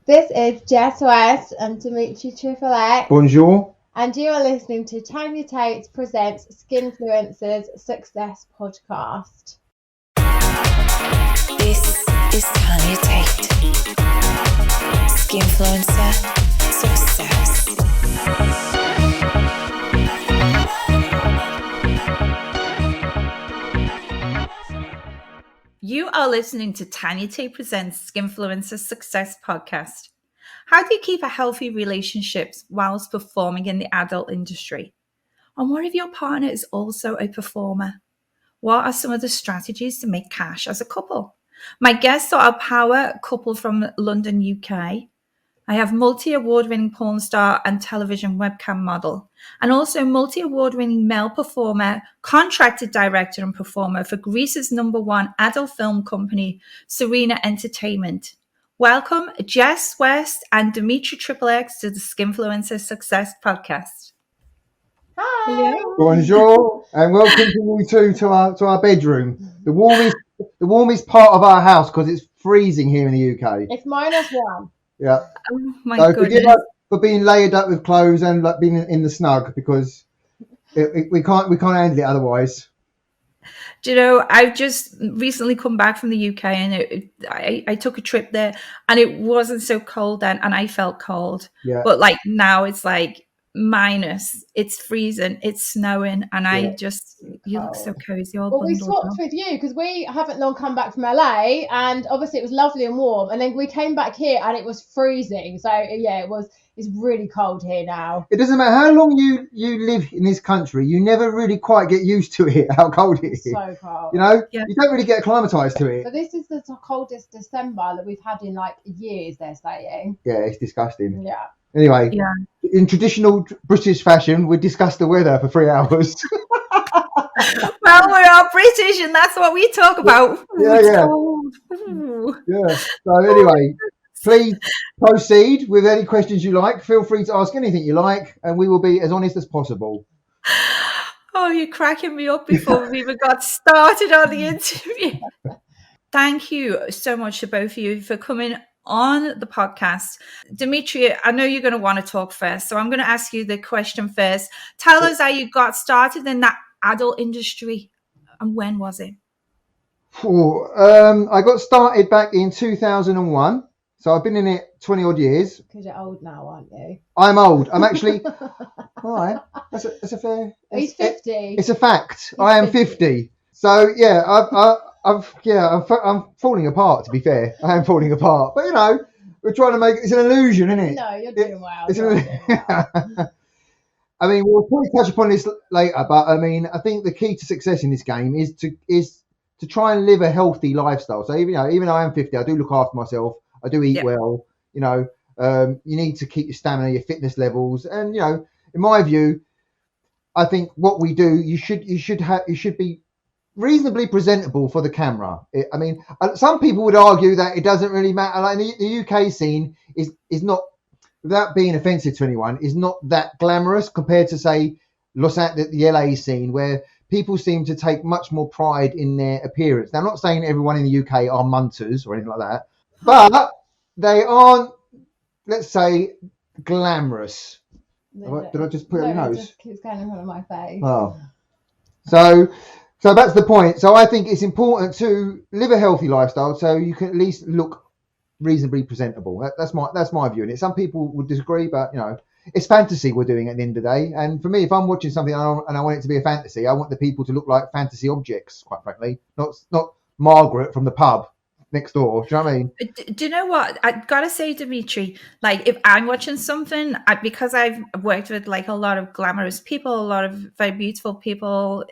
This is Jess West and Demetri Triple X. Bonjour. And you are listening to Tanya Tate presents Skinfluencer Success podcast. This is Tanya Tate. Skinfluencer Success. You are listening to Tanya Tate presents Skinfluencer Success podcast. How do you keep a healthy relationships whilst performing in the adult industry? And what if your partner is also a performer? What are some of the strategies to make cash as a couple? My guests are a power couple from London, UK. I have multi-award-winning porn star and television webcam model, and also multi-award-winning male performer, contracted director and performer for Greece's #1 adult film company, Serena Entertainment. Welcome, Jess West and Demetri Triple X to the Skinfluencer Success podcast. Hi. Hello. Bonjour, and welcome to you two to our bedroom, the warmest part of our house because it's freezing here in the UK. It's -1. Yeah. Oh my So goodness. forgive us for being layered up with clothes and like being in the snug because we can't handle it otherwise. Do you know, I've just recently come back from the UK and I took a trip there and it wasn't so cold then and I felt cold. Yeah. But like now it's like minus, it's freezing, it's snowing, and I just, you look so cozy all Well, we bundled swapped up. with you because we haven't long come back from LA, and obviously it was lovely and warm, and then we came back here and it was freezing. So yeah, it's really cold here now. It doesn't matter how long you live in this country, you never really quite get used to it, how cold it is. So cold. You know, Yeah. you don't really get acclimatized to it. But this is the coldest December that we've had in like years, they're saying. Yeah, it's disgusting. Yeah. Anyway, Yeah. in traditional British fashion, we discussed the weather for 3 hours. Well, we're all British and that's what we talk about. Ooh, Yeah, it's yeah. cold. Ooh. Yeah. So anyway, please proceed with any questions you like. Feel free to ask anything you like, and we will be as honest as possible. Oh, you're cracking me up before we even got started on the interview. Thank you so much to both of you for coming on the podcast. Dimitri, I know you're going to want to talk first, so I'm going to ask you the question first. Tell us how you got started in that adult industry and when was it? I got started back in 2001, so I've been in it 20 odd years. Because you're old now, aren't you? I'm old. I'm actually all right. That's a fair. He's 50. It's a fact. I am 50. So yeah, I'm falling apart. To be fair, I am falling apart. But you know, we're trying to make it's an illusion, isn't it? No, you're doing well. It's I mean, we'll probably touch upon this later, but I mean, I think the key to success in this game is to try and live a healthy lifestyle. So even though I am 50, I do look after myself. I do eat well. You know, you need to keep your stamina, your fitness levels, and you know, in my view, I think what we do, you should be reasonably presentable for the camera. I mean, some people would argue that it doesn't really matter. Like the UK scene is not, without being offensive to anyone, is not that glamorous compared to say the LA scene, where people seem to take much more pride in their appearance. Now, I'm not saying everyone in the UK are munters or anything like that, but they aren't, let's say, glamorous. Did I just put it on your nose? It just keeps going in front of my face. Oh. So that's the point. So I think it's important to live a healthy lifestyle so you can at least look reasonably presentable. That's my view on it. Some people would disagree, but you know, it's fantasy we're doing at the end of the day. And for me, if I'm watching something and I want it to be a fantasy, I want the people to look like fantasy objects, quite frankly, not Margaret from the pub next door. Do you know what I mean? Do you know what? I gotta say, Dimitri, like if I'm watching something, because I've worked with like a lot of glamorous people, a lot of very beautiful people.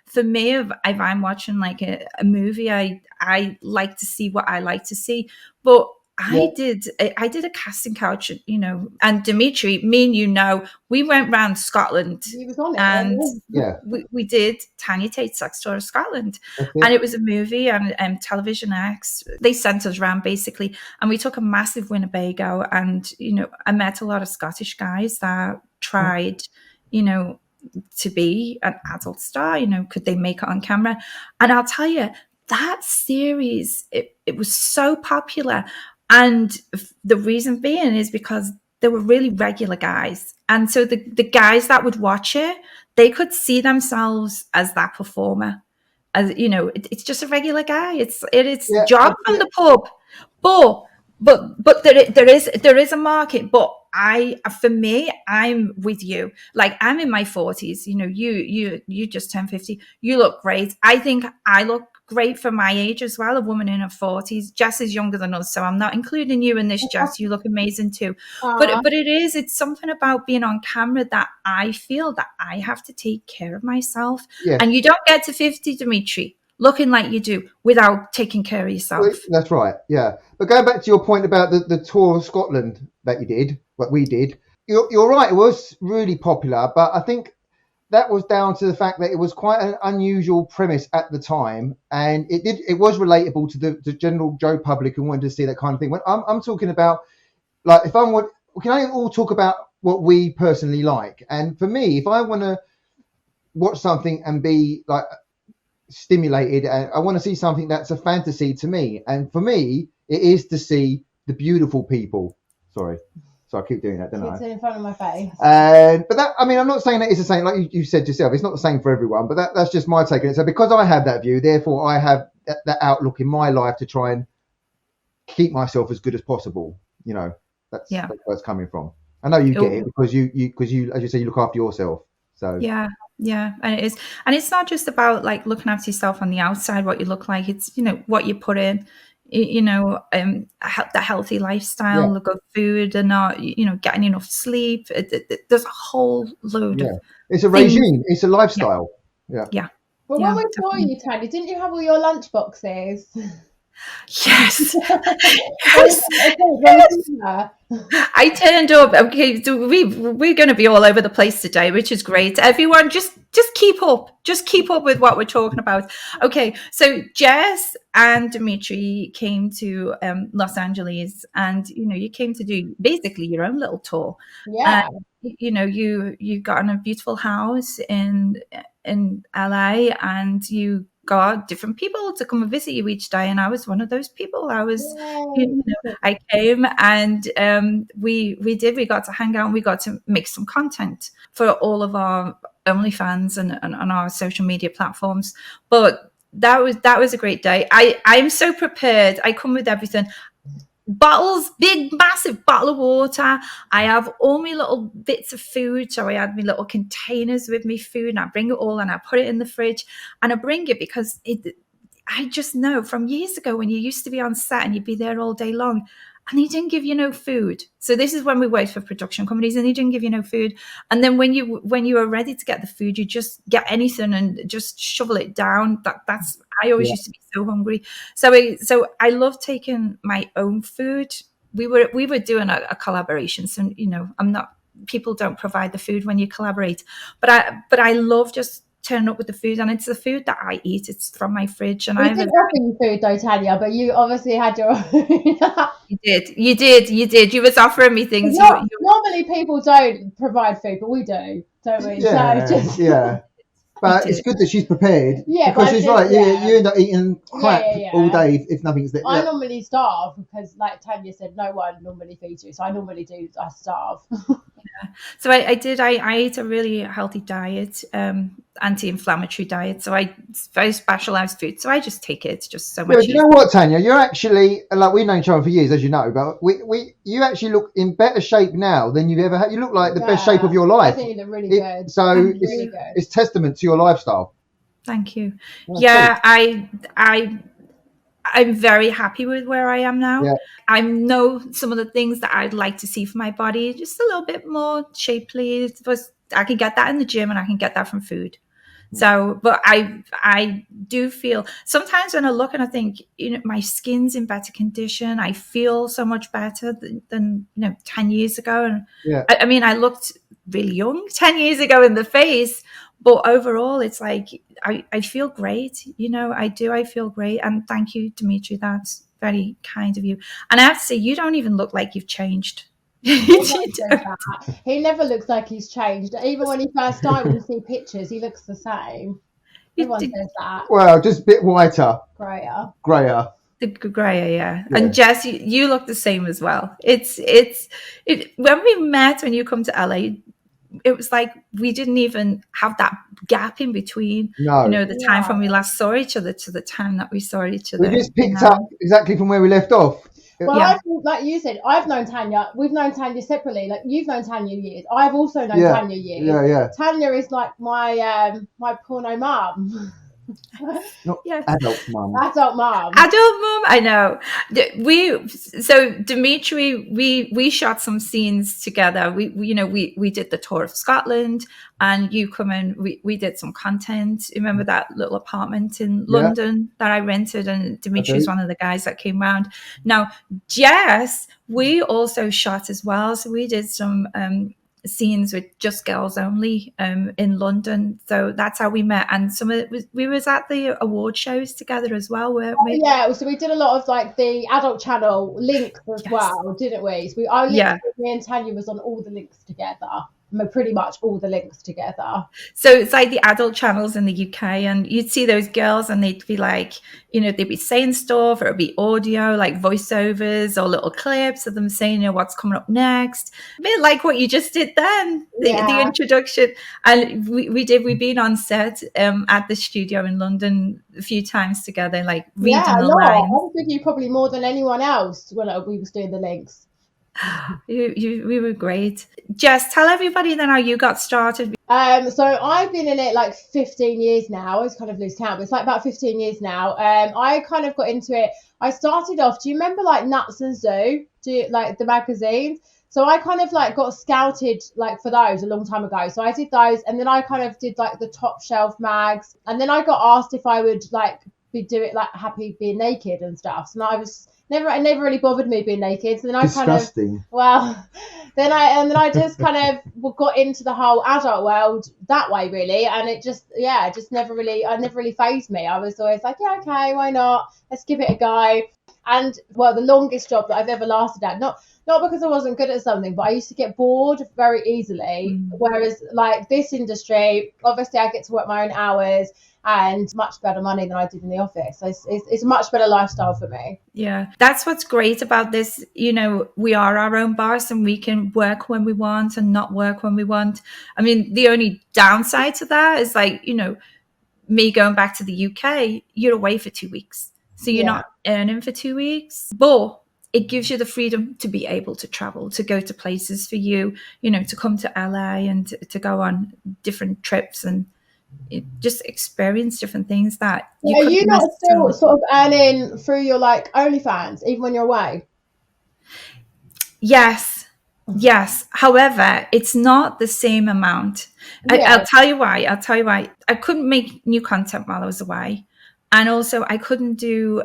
For me, if I'm watching like a movie, I like to see what I like to see. But I did a casting couch, you know, and Dimitri, me and you know, we went round Scotland. He was on it. And Yeah. we did Tanya Tate's Sex Tour of Scotland. And it was a movie and Television X. They sent us around basically. And we took a massive Winnebago. And, you know, I met a lot of Scottish guys that tried, you know, to be an adult star. You know, could they make it on camera? And I'll tell you, that series, it was so popular. And the reason being is because they were really regular guys. And so the guys that would watch it, they could see themselves as that performer. As you know, it's just a regular guy. It's Yeah, job from the pub. But there is a market. But for me, I'm with you. Like, I'm in my 40s. You know, you just turned 50. You look great. I think I look great for my age as well, a woman in her 40s. Jess is younger than us, so I'm not including you in this, Jess. You look amazing too. But it's something about being on camera that I feel that I have to take care of myself. yeah. And you don't get to 50, Dimitri, looking like you do without taking care of yourself. Well, that's right. Yeah. But going back to your point about the tour of Scotland that you did, what we did, you're right. It was really popular, but I think that was down to the fact that it was quite an unusual premise at the time, and it was relatable to the general Joe public who wanted to see that kind of thing. When I'm talking about, like, can I all talk about what we personally like? And for me, if I want to watch something and be like stimulated, and I want to see something that's a fantasy to me, and for me, it is to see the beautiful people. Sorry. So I keep doing that, don't I? It's in front of my face. But that, I mean, I'm not saying that it's the same, like you said yourself, it's not the same for everyone, but that's just my take on it. So because I have that view, therefore I have that outlook in my life to try and keep myself as good as possible. You know, that's where it's coming from. I know you get it because you, as you say, you look after yourself. So yeah, and it is, and it's not just about like looking after yourself on the outside, what you look like. It's, you know, what you put in. You know, the healthy lifestyle, the good food, and not, you know, getting enough sleep. There's a whole load of it's a regime. It's a lifestyle. Yeah. Well, when we saw you, Tanya, didn't you have all your lunch boxes? Yes. I turned up. Okay, so we're going to be all over the place today, which is great. Everyone, just keep up. Just keep up with what we're talking about. Okay, so Jess and Dimitri came to Los Angeles, and you know, you came to do basically your own little tour. Yeah. You know, you got in a beautiful house in LA, and you got different people to come and visit you each day, and I was one of those people. I came, and we got to hang out, and we got to make some content for all of our OnlyFans and our social media platforms. But that was a great day. I'm so prepared. I come with everything. Bottles, big massive bottle of water. I have all my little bits of food, so I had my little containers with me food, and I bring it all and I put it in the fridge, and I bring it because I just know from years ago when you used to be on set and you'd be there all day long and they didn't give you no food. So this is when we worked for production companies, and they didn't give you no food. And then when you were ready to get the food, you just get anything and just shovel it down. That's I always used to be so hungry. So I love taking my own food. We were doing a collaboration. So, you know, people don't provide the food when you collaborate, but I love just turning up with the food, and it's the food that I eat. It's from my fridge, and I didn't offer you food though, Tanya, but you obviously had your own. You did. You was offering me things. Normally people don't provide food, but we do, don't we? Yeah, so But it's good that she's prepared. Yeah, because she's right. You end up eating crap all day if nothing's there. I normally starve because, like Tanya said, no one normally feeds you. So I normally do. I starve. So I ate a really healthy diet, anti-inflammatory diet. So it's very specialized food. So I just take it. It's just so much. But you know what, Tanya? You're actually, like, we've known each other for years, as you know, but you actually look in better shape now than you've ever had. You look like the best shape of your life. I think you look really good. So it's testament to your lifestyle. Thank you. Yeah, I'm very happy with where I am now. Yeah. I know some of the things that I'd like to see for my body, just a little bit more shapely. I can get that in the gym, and I can get that from food. So, but I do feel sometimes when I look and I think, you know, my skin's in better condition. I feel so much better than 10 years ago. And I mean, I looked really young 10 years ago in the face, but overall it's like, I feel great. You know, I do. I feel great. And thank you, Dimitri. That's very kind of you. And I have to say, you don't even look like you've changed. He never looks like he's changed. Even when he first started to see pictures, he looks the same. Everyone says that. Well, just a bit whiter. Grayer. The grey, yeah. Yeah. And Jess, you look the same as well. It's when we met, when you come to LA, it was like we didn't even have that gap in between. No. The time from we last saw each other to the time that we saw each other. We just picked up exactly from where we left off. Well, I think, like you said, I've known Tanya. We've known Tanya separately. Like you've known Tanya years. I've also known Tanya years. Yeah. Tanya is like my my porno mum. Not adult mum. Adult mum. I know. So Dimitri, we shot some scenes together. We did the tour of Scotland, and you come in. We did some content. Remember that little apartment in London that I rented, and Dimitri's one of the guys that came round. Now, Jess, we also shot as well. So we did some scenes with just girls only in London, so that's how we met. And we was at the award shows together as well, weren't we? So we did a lot of like the adult channel links as well, didn't we? So me and Tanya was on all the links together. Pretty much all the links together. So it's like the adult channels in the UK, and you'd see those girls and they'd be like, they'd be saying stuff, or it'd be audio, like voiceovers or little clips of them saying, what's coming up next. A bit like what you just did then, the introduction. And we've been on set at the studio in London a few times together, like reading the lines. I think you probably more than anyone else when we was doing the links. We were great. Jess, tell everybody then how you got started. So I've been in it like 15 years now. I always kind of lose count, but it's like about 15 years now. I kind of got into it. I started off, do you remember like Nuts and Zoo? Like the magazines? So I kind of like got scouted like for those a long time ago. So I did those, and then I kind of did like the top shelf mags, and then I got asked if I would like be happy being naked and stuff. So I was it never really bothered me being naked. So then I Disgusting. then I just kind of got into the whole adult world that way, really, and it just never really fazed me. I was always like, yeah, okay, why not? Let's give it a go. And the longest job that I've ever lasted at, not because I wasn't good at something, but I used to get bored very easily. Whereas like this industry, obviously I get to work my own hours and much better money than I did in the office. So it's a much better lifestyle for me. Yeah, that's what's great about this. We are our own boss, and we can work when we want and not work when we want. I mean, the only downside to that is like, me going back to the UK, you're away for 2 weeks. So you're not earning for 2 weeks, but it gives you the freedom to be able to travel, to go to places for you, to come to LA and to go on different trips and just experience different things that are you not still sort of earning through your like OnlyFans even when you're away? Yes. However, it's not the same amount. I'll tell you why. I couldn't make new content while I was away, and also I couldn't do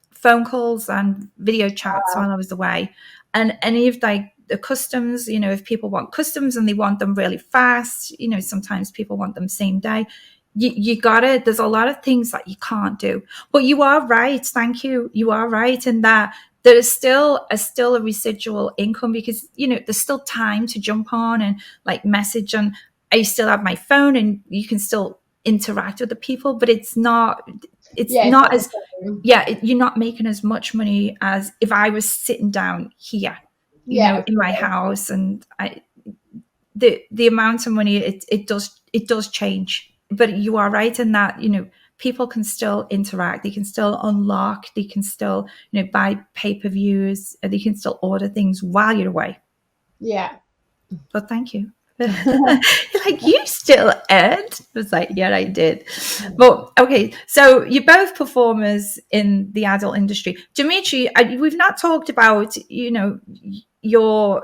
phone calls and video chats while I was away, and any of like the customs, if people want customs and they want them really fast, sometimes people want them same day. You gotta, there's a lot of things that you can't do. But you are right, thank you. You are right in that there is still a residual income, because, there's still time to jump on and like message, and I still have my phone and you can still interact with the people, but you're not making as much money as if I was sitting down here. In my house, and the amount of money it does change. But you are right in that people can still interact, they can still unlock, they can still buy pay-per-views, they can still order things while you're away. But thank you. Like, you still earned? I was like, yeah, I did. But okay, so you're both performers in the adult industry. Dimitri, we've not talked about your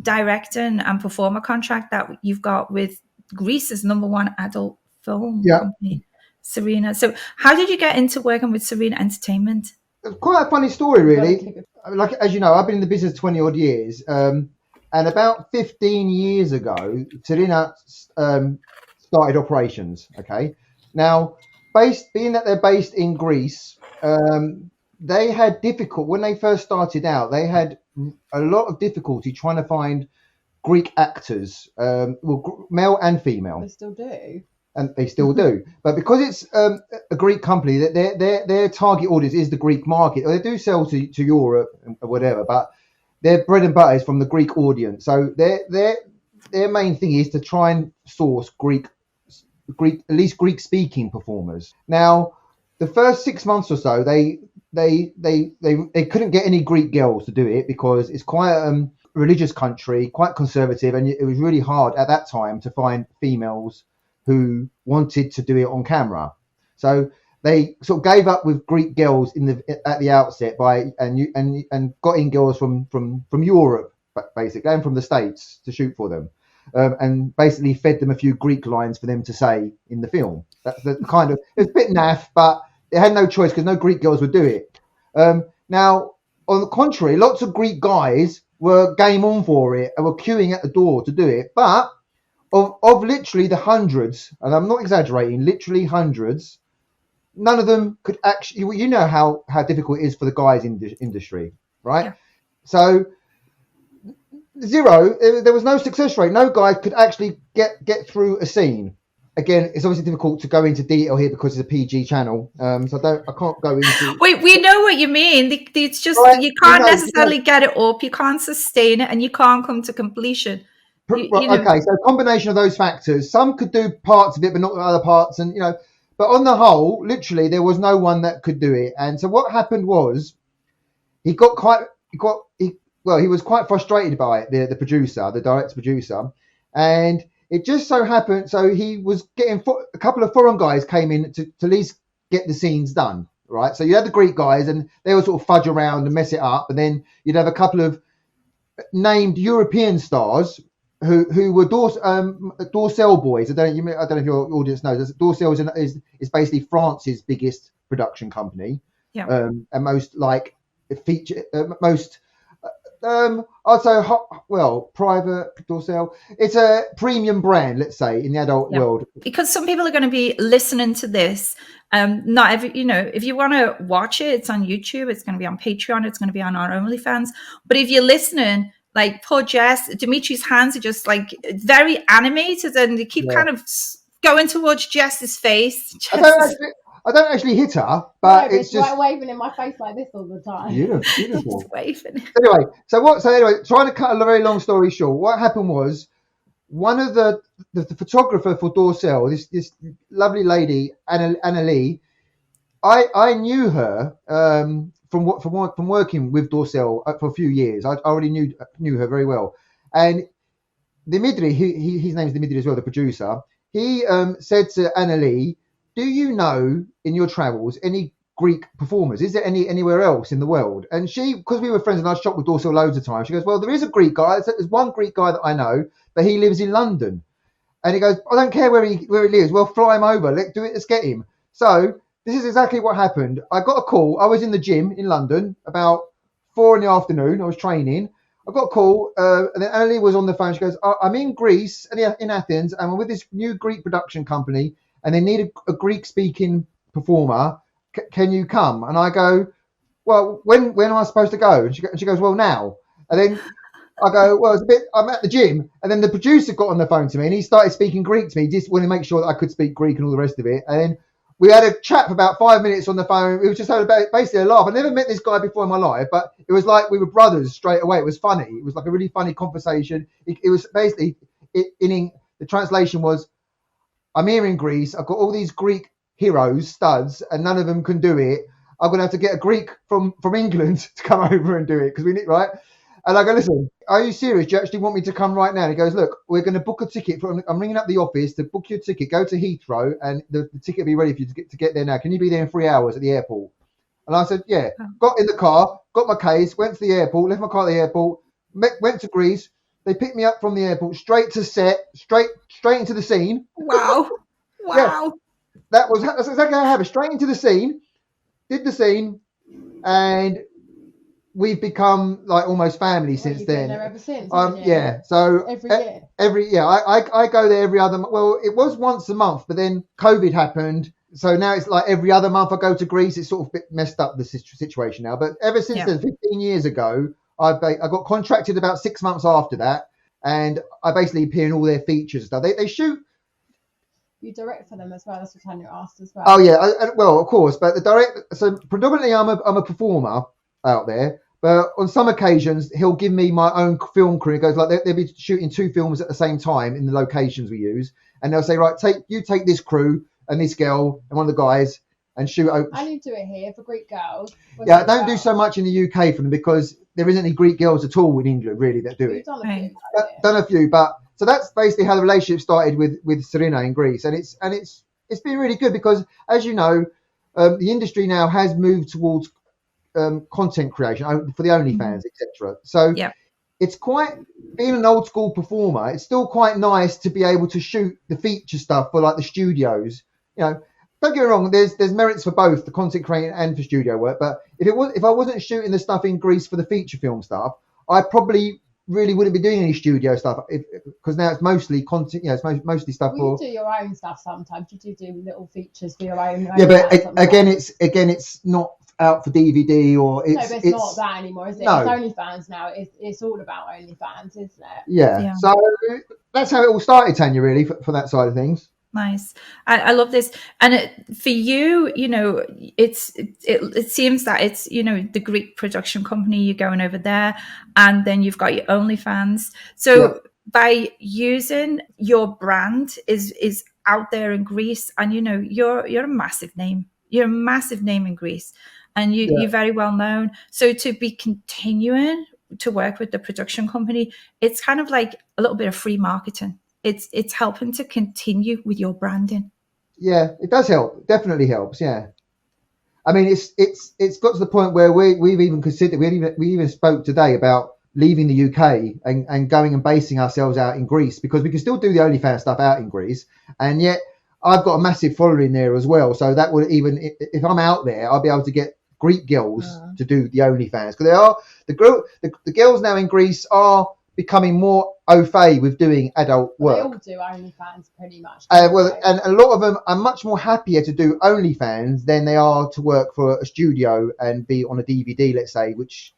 directing and performer contract that you've got with Greece's #1 adult film company, Serena. So how did you get into working with Serena Entertainment? Quite a funny story, really. Like, as you know, I've been in the business 20 odd years, and about 15 years ago, Serena started operations. Okay, now being that they're based in Greece, they had when they first started out, they had a lot of difficulty trying to find Greek actors, male and female. They still do. and they still do. But because it's a Greek company, that their target audience is the Greek market. They do sell to Europe or whatever, but their bread and butter is from the Greek audience. So their main thing is to try and source Greek, at least Greek speaking performers. Now, the first 6 months or so, they couldn't get any Greek girls to do it because it's quite a religious country, quite conservative, and it was really hard at that time to find females who wanted to do it on camera. So they sort of gave up with Greek girls at the outset and got in girls from Europe, basically, and from the States to shoot for them, and basically fed them a few Greek lines for them to say in the film. That's the kind of, it's a bit naff, but they had no choice because no Greek girls would do it. Now, on the contrary, lots of Greek guys were game on for it and were queuing at the door to do it. But of literally the hundreds, and I'm not exaggerating, literally hundreds, none of them could actually, you know how difficult it is for the guys in the industry, right? Yeah. So zero, there was no success rate. No guy could actually get through a scene. Again, it's obviously difficult to go into detail here because it's a PG channel, so I can't go into. We know what you mean. It's just right, you can't necessarily get it up, you can't sustain it, and you can't come to completion. You know. Okay, so a combination of those factors. Some could do parts of it, but not other parts, and But on the whole, literally, there was no one that could do it. And so what happened was, he was quite frustrated by it. The producer, the director producer, and it just so happened, so he was getting a couple of foreign guys came in to at least get the scenes done, right? So you had the Greek guys and they would sort of fudge around and mess it up. And then you'd have a couple of named European stars who were Dorsel boys. I don't know if your audience knows. Dorsel is basically France's biggest production company. Yeah. And most I'd say, private Dorsel. It's a premium brand, let's say, in the adult world. Because some people are going to be listening to this. Not every, if you want to watch it, it's on YouTube. It's going to be on Patreon. It's going to be on our OnlyFans. But if you're listening, like poor Jess, Dimitri's hands are just like very animated, and they keep kind of going towards Jess's face. I don't actually hit her, but no, it's just like waving in my face like this all the time. Beautiful. Waving. Anyway, trying to cut a very long story short, what happened was one of the photographer for Dorsel, this lovely lady, Anna Lee, I knew her from working with Dorsel for a few years. I already knew her very well, and Dimitri, his name is Dimitri as well, the producer. He said to Anna Lee, do you know in your travels any Greek performers? Is there anywhere else in the world? And she, because we were friends and I shot with Dorsel loads of times, she goes, well, there is a Greek guy. There's one Greek guy that I know, but he lives in London. And he goes, I don't care where he lives. Well, fly him over. Let's get him. So this is exactly what happened. I got a call. I was in the gym in London about 4 p.m. I was training. I got a call, and then Anna Lee was on the phone. She goes, I'm in Greece, in Athens, and I'm with this new Greek production company, and they need a Greek-speaking performer. Can you come? And I go, well, when am I supposed to go? And she goes, well, now. And then I go, well, I'm at the gym. And then the producer got on the phone to me, and he started speaking Greek to me. He just wanted to make sure that I could speak Greek and all the rest of it. And then we had a chat for about 5 minutes on the phone. It was just basically a laugh. I never met this guy before in my life, but it was like we were brothers straight away. It was funny. It was like a really funny conversation. It was basically, the translation was, I'm here in Greece. I've got all these Greek heroes, studs, and none of them can do it. I'm going to have to get a Greek from England to come over and do it because we need, right? And I go, listen, are you serious? Do you actually want me to come right now? And he goes, look, we're going to book a ticket. I'm ringing up the office to book your ticket. Go to Heathrow and the ticket will be ready for you to get there now. Can you be there in 3 hours at the airport? And I said, yeah. Got in the car, got my case, went to the airport, left my car at the airport, went to Greece. They picked me up from the airport, straight to set, straight into the scene. Wow. Yeah, that's exactly how it happened. Straight into the scene, did the scene, and we've become like almost family since you've then. Been there ever since, yeah. So every year. I go there every other. Well, it was once a month, but then COVID happened, so now it's like every other month I go to Greece. It's sort of a bit messed up the situation now. But ever since then, 15 years ago, I got contracted about 6 months after that, and I basically appear in all their features and stuff. They shoot You direct for them as well. That's what Tanya asked as well. Oh yeah, well of course, but the direct. So predominantly, I'm a performer out there, but on some occasions he'll give me my own film crew. It goes like they'll be shooting 2 films at the same time in the locations we use, and they'll say, right, take this crew and this girl and one of the guys and shoot. And you do it here for Greek girls. Yeah, I don't do so much in the UK for them because there isn't any Greek girls at all in England really that do it. Done a few, but so that's basically how the relationship started with Serena in Greece, and it's been really good because, as you know, the industry now has moved towards content creation for the OnlyFans, etc. So it's quite, being an old school performer, it's still quite nice to be able to shoot the feature stuff for like the studios. You know, don't get me wrong, there's merits for both the content creating and for studio work. But if I wasn't shooting the stuff in Greece for the feature film stuff, I probably really wouldn't be doing any studio stuff because now it's mostly content. It's mostly stuff you do your own stuff sometimes. You do little features for your own. Yeah, but it's not out for DVD or it's. No, but it's not that anymore, is it? No. It's OnlyFans now. It's all about OnlyFans, isn't it? Yeah. So that's how it all started, Tanya. Really, for that side of things. Nice. I love this. And for you, it seems that it's, the Greek production company, you're going over there, and then you've got your OnlyFans. So by using your brand is out there in Greece, and, you're a massive name. You're a massive name in Greece, and you're very well known. So to be continuing to work with the production company, it's kind of like a little bit of free marketing. It's helping to continue with your branding. Yeah, it does help. It definitely helps. Yeah, I mean, it's got to the point where we've even considered. We even spoke today about leaving the UK and going and basing ourselves out in Greece, because we can still do the OnlyFans stuff out in Greece, and yet I've got a massive following there as well. So that would, even if I'm out there, I'll be able to get Greek girls to do the OnlyFans, because they are the girls now in Greece are becoming more au fait with doing adult work. They all do OnlyFans pretty much. And a lot of them are much more happier to do OnlyFans than they are to work for a studio and be on a DVD, let's say, which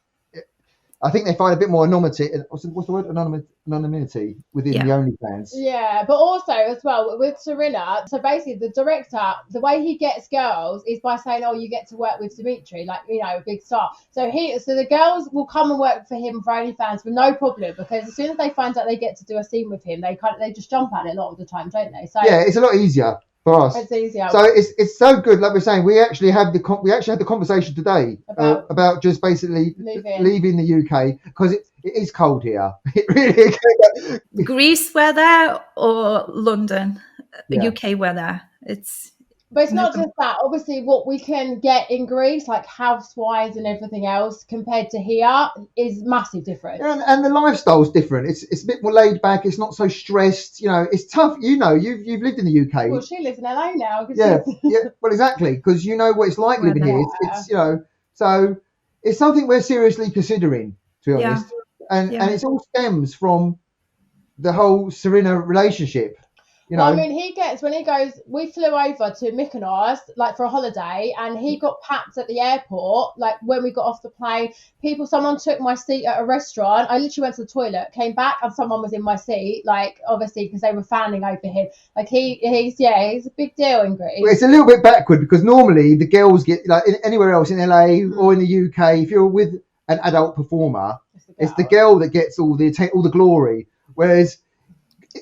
I think they find a bit more anonymity. What's the word? Anonymity within the OnlyFans. Yeah, but also as well with Serena. So basically, the director, the way he gets girls is by saying, "Oh, you get to work with Dimitri, like a big star." So the girls will come and work for him for OnlyFans with no problem, because as soon as they find out they get to do a scene with him, they just jump at it a lot of the time, don't they? So yeah, it's a lot easier for us. It's easier. So it's so good. Like we're saying, we actually had the conversation today about just basically leaving the UK, because it is cold here. It really is. Greece weather or London, UK weather. But it's not just that. Obviously, what we can get in Greece, like house-wise and everything else, compared to here, is massive difference. And the lifestyle's different. It's a bit more laid back. It's not so stressed. It's tough. You've lived in the UK. Well, she lives in LA now. Yeah. Well, exactly, because you know what it's like living here. So it's something we're seriously considering, to be honest. And it all stems from the whole Serena relationship. Well, I mean, we flew over to Mykonos, like for a holiday, and he got packed at the airport, like when we got off the plane. Someone took my seat at a restaurant. I literally went to the toilet, came back, and someone was in my seat, like, obviously, because they were fanning over him. Like, he's a big deal in Greece. Well, it's a little bit backward, because normally the girls get, like, anywhere else in LA or in the UK, if you're with an adult performer, it's the girl that gets all the glory, whereas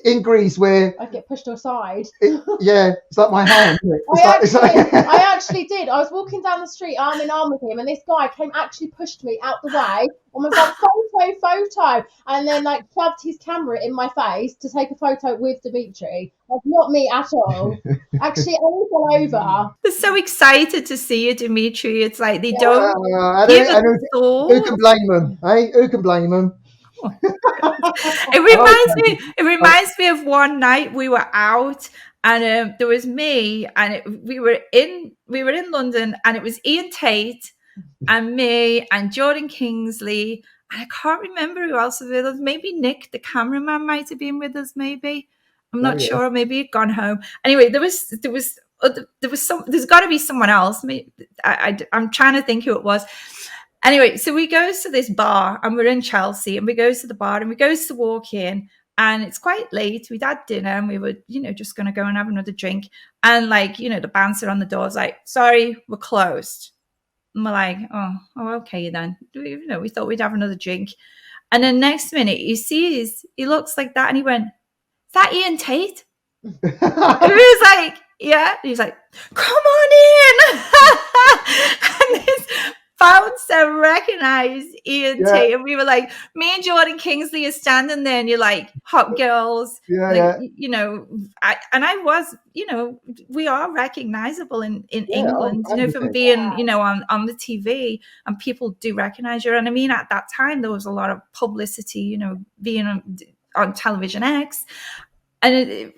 in Greece, where I get pushed aside. It's like my hand. I actually did. I was walking down the street arm in arm with him, and this guy pushed me out the way, almost like photo, and then like shoved his camera in my face to take a photo with Dimitri. Like, not me at all. Actually, I fell over. They're so excited to see you, Dimitri. It's like they don't give a thought. Who can blame them? Hey, who can blame them? It reminds me of one night we were out, and there was me, and we were in London, and it was Ian Tate and me and Jordan Kingsley, and I can't remember who else was with us. Maybe Nick, the cameraman, might have been with us. Maybe, I'm not sure. Maybe he'd gone home. Anyway, there's got to be someone else. I'm trying to think who it was. Anyway, so we go to this bar, and we're in Chelsea, and we go to the bar, and we go to walk in, and it's quite late. We'd had dinner and we were, just going to go and have another drink. And like, the bouncer on the door is like, sorry, we're closed. And we're like, oh, okay then. We thought we'd have another drink. And then next minute he looks like that and he went, is that Ian Tate? And he was like, yeah. And he's like, come on in. And this bouncer recognized Ian Tate. And we were like, me and Jordan Kingsley are standing there and you're like, hot girls. I was, we are recognizable in England, from being, on the TV, and people do recognize you. And I mean, at that time, there was a lot of publicity, being on Television X. And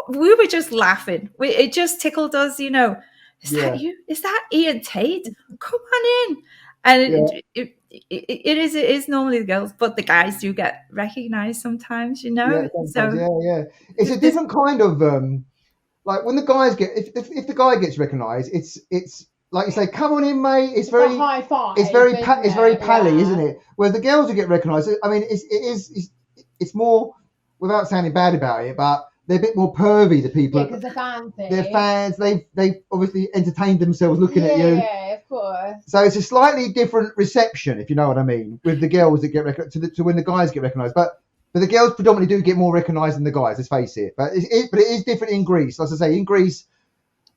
we were just laughing. It just tickled us, Is that you? Is that Ian Tate? Come on in. And it is normally the girls, but the guys do get recognized sometimes, It's a different kind of like when the guys get if the guy gets recognized, it's like you say, come on in, mate. It's very high five. It's very pally, isn't it? Whereas the girls who get recognized, I mean, it's more, without sounding bad about it, but they're a bit more pervy, the people. Yeah, because they're fans. They've obviously entertained themselves looking at you. Yeah, of course. So it's a slightly different reception, if you know what I mean, with the girls that get recognized to when the guys get recognized. But the girls predominantly do get more recognized than the guys, let's face it. But it is different in Greece. As I say, in Greece,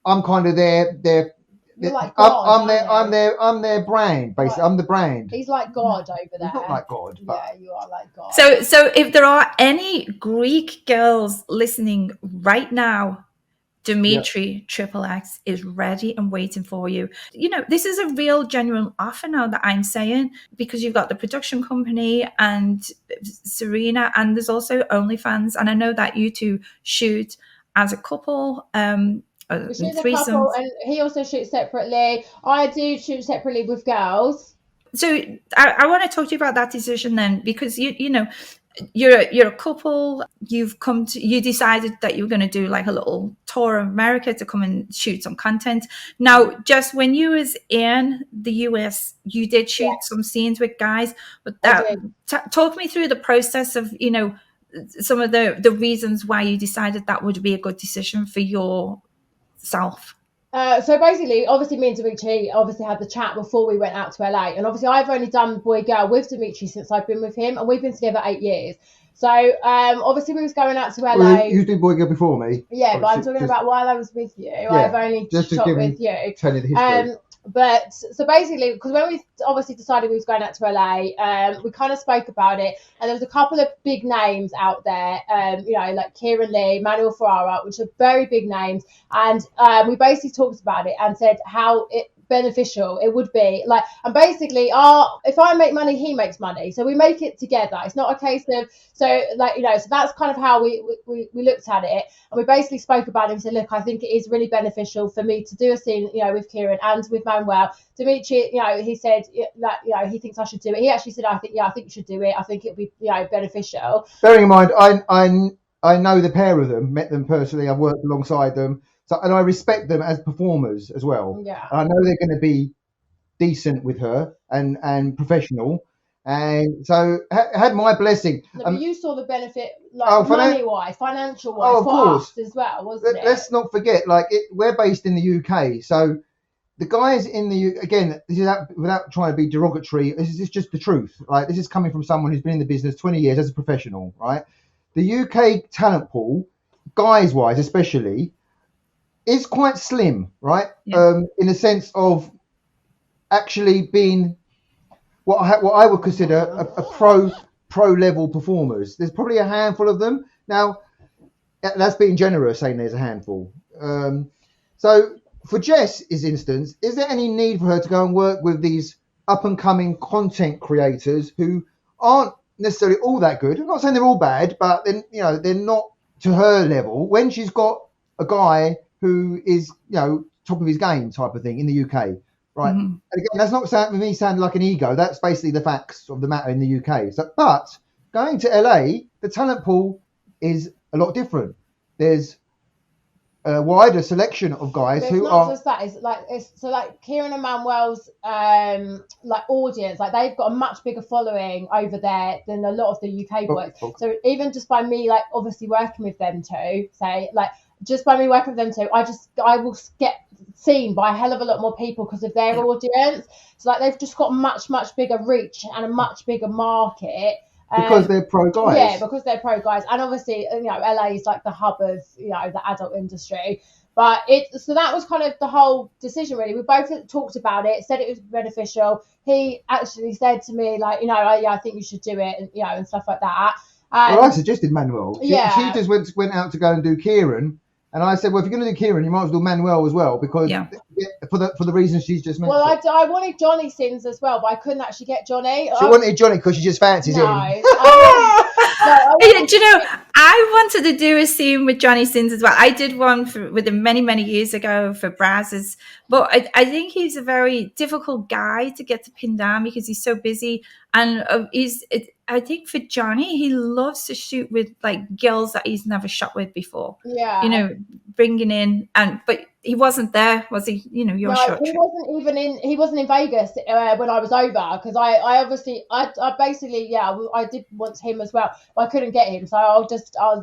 I'm kind of You're like God, I'm their brand, basically. I'm the brand. He's like God over there. He's not like God. But... Yeah, you are like God. So if there are any Greek girls listening right now, Dimitri Triple X is ready and waiting for you. This is a real genuine offer now that I'm saying, because you've got the production company and Serena, and there's also OnlyFans. And I know that you two shoot as a couple. We shoot a couple, and he also shoots separately. I do shoot separately with girls. So I want to talk to you about that decision then, because you're a couple. You decided that you were going to do like a little tour of America to come and shoot some content. Now, just when you was in the US, you did shoot some scenes with guys, but talk me through the process of some of the reasons why you decided that would be a good decision for yourself. So basically, obviously, me and Dimitri obviously had the chat before we went out to LA, and obviously I've only done boy girl with Dimitri since I've been with him, and we've been together 8 years. So obviously we was going out to LA. Well, you did boy girl before me. Yeah, but I'm talking about while I was with you. Yeah, I've only shot with you. Tell you the history. But so basically, because when we obviously decided we was going out to LA, we kind of spoke about it, and there was a couple of big names out there, like Kieran Lee, Manuel Ferrara, which are very big names, and we basically talked about it and said how beneficial it would be, like, and basically if I make money, he makes money, so we make it together. It's not a case of so that's kind of how we looked at it, and we basically spoke about it and said, look, I think it is really beneficial for me to do a scene with Kieran and with Manuel. Dimitri, he said that he thinks I should do it. He actually said, I think you should do it. I think it'd be beneficial. Bearing in mind, I know the pair of them, met them personally, I've worked alongside them. And I respect them as performers as well. Yeah. And I know they're going to be decent with her and professional. And so had my blessing. No, but you saw the benefit, money-wise, financial-wise, for us as well, wasn't it? Let's not forget, we're based in the UK. So the guys in the again, this is without trying to be derogatory, this is just the truth. Like, this is coming from someone who's been in the business 20 years as a professional, right? The UK talent pool, guys-wise especially, is quite slim, right? Yeah. In the sense of actually being what I would consider a pro level performers. There's probably a handful of them. Now, that's being generous, saying there's a handful. So for Jess's instance, is there any need for her to go and work with these up and coming content creators who aren't necessarily all that good? I'm not saying they're all bad, but then they're not to her level, when she's got a guy who is, top of his game type of thing in the UK, right? Mm-hmm. And again, that's not sounding like an ego. That's basically the facts of the matter in the UK. So, but going to LA, the talent pool is a lot different. There's a wider selection of guys But who it's not are. just that. It's like Kieran and Manuel's like audience. Like they've got a much bigger following over there than a lot of the UK boys. So even just by me, like obviously working with them too, just by me working with them too, I will get seen by a hell of a lot more people because of their audience. So like they've just got much bigger reach and a much bigger market. Because they're pro guys. Yeah, because they're pro guys. And obviously, LA is like the hub of, the adult industry. But so that was kind of the whole decision, really. We both talked about it, said it was beneficial. He actually said to me, like, I think you should do it, and, and stuff like that. Well, I suggested Manuel. She just went out to go and do Kieran. And I said, well, if you're going to do Kieran, you might as well do Manuel as well, because for the reasons she's just mentioned. Well, I wanted Johnny Sins as well, but I couldn't actually get Johnny. She wanted Johnny because she just fancies him. Do you know, I wanted to do a scene with Johnny Sins as well. I did one with him many years ago for Brazzers, but I think he's a very difficult guy to get to pin down because he's so busy. And I think for Johnny, he loves to shoot with like girls that he's never shot with before. Yeah. bringing in, but he wasn't there, was he? You know, your short trip. He wasn't in Vegas when I was over, because I did want him as well, but I couldn't get him, so I'll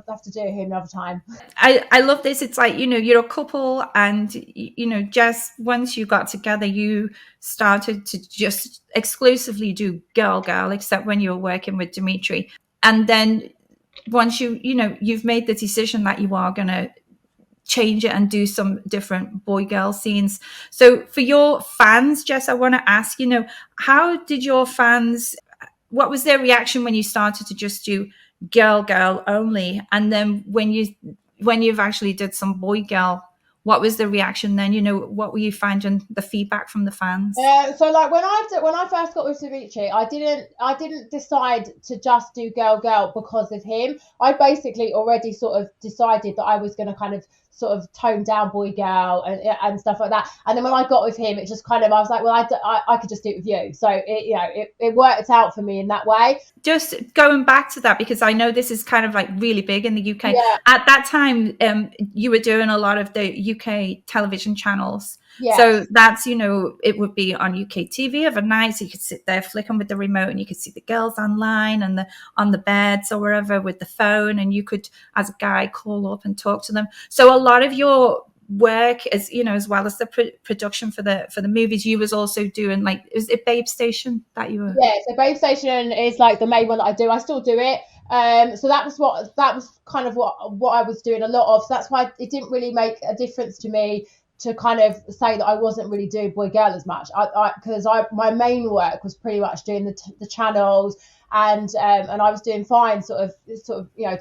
have to do him another time. I love this. It's like, you know, you're a couple, and you know, Jess, once you got together, you started to just exclusively do girl, except when you were working with Dimitri. And then once you've made the decision that you are going to change it and do some different boy-girl scenes. So for your fans, Jess, I want to ask, you know, how did your fans, what was their reaction when you started to just do girl only? And then when you've actually did some boy-girl, what was the reaction then? You know, what were you finding the feedback from the fans? So like when I first got with Dimitri, I didn't decide to just do girl because of him. I basically already sort of decided that I was going to kind of sort of tone down boy girl and stuff like that. And then when I got with him, it just kind of, I was like, well, I could just do it with you. So it worked out for me in that way. Just going back to that, because I know this is kind of like really big in the UK. Yeah. At that time, you were doing a lot of the UK television channels. Yes. So that's, you know, it would be on UK TV of a night. So you could sit there flicking with the remote and you could see the girls online and on the beds or wherever with the phone. And you could, as a guy, call up and talk to them. So a lot of your work, as you know, as well as the production for the movies, you was also doing, like, is it Babe Station that you were? Yeah, so Babe Station is like the main one that I do. I still do it. So that was kind of what I was doing a lot of. So that's why it didn't really make a difference to me to kind of say that I wasn't really doing boy girl as much, because my main work was pretty much doing the channels, and I was doing fine, sort of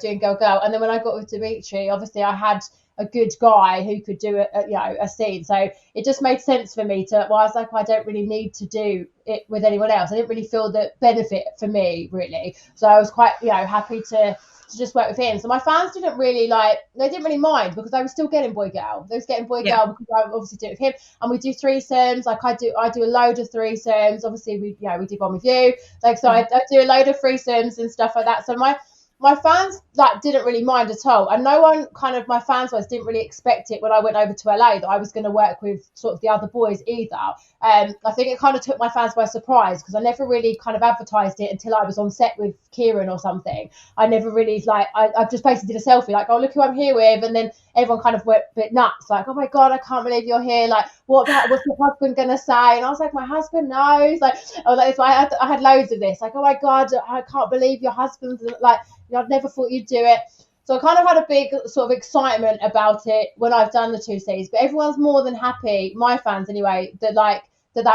doing girl, and then when I got with Dimitri, obviously I had a good guy who could do a scene, so it just made sense for me to. Well, I was like, I don't really need to do it with anyone else. I didn't really feel the benefit for me, really, so I was quite happy to just work with him. So my fans didn't really mind, because I was still getting boy girl. They was getting boy girl because I obviously do it with him, and we do threesomes. Like I do a load of threesomes. Obviously we did one with you. Like so I do a load of threesomes and stuff like that. So my fans didn't really mind at all, and no one my fans didn't really expect it when I went over to LA that I was going to work with sort of the other boys either. I think it kind of took my fans by surprise, because I never really kind of advertised it until I was on set with Kieran or something. I never really I just basically did a selfie, like, oh, look who I'm here with, and then everyone kind of went a bit nuts, like, oh my god, I can't believe you're here, like, what's your husband gonna say? And I was like, my husband knows, I had loads of this, like, oh my god, I can't believe your husband's like, I'd never thought you'd do it. So I kind of had a big sort of excitement about it when I've done the 2 Cs, but everyone's more than happy, my fans anyway, that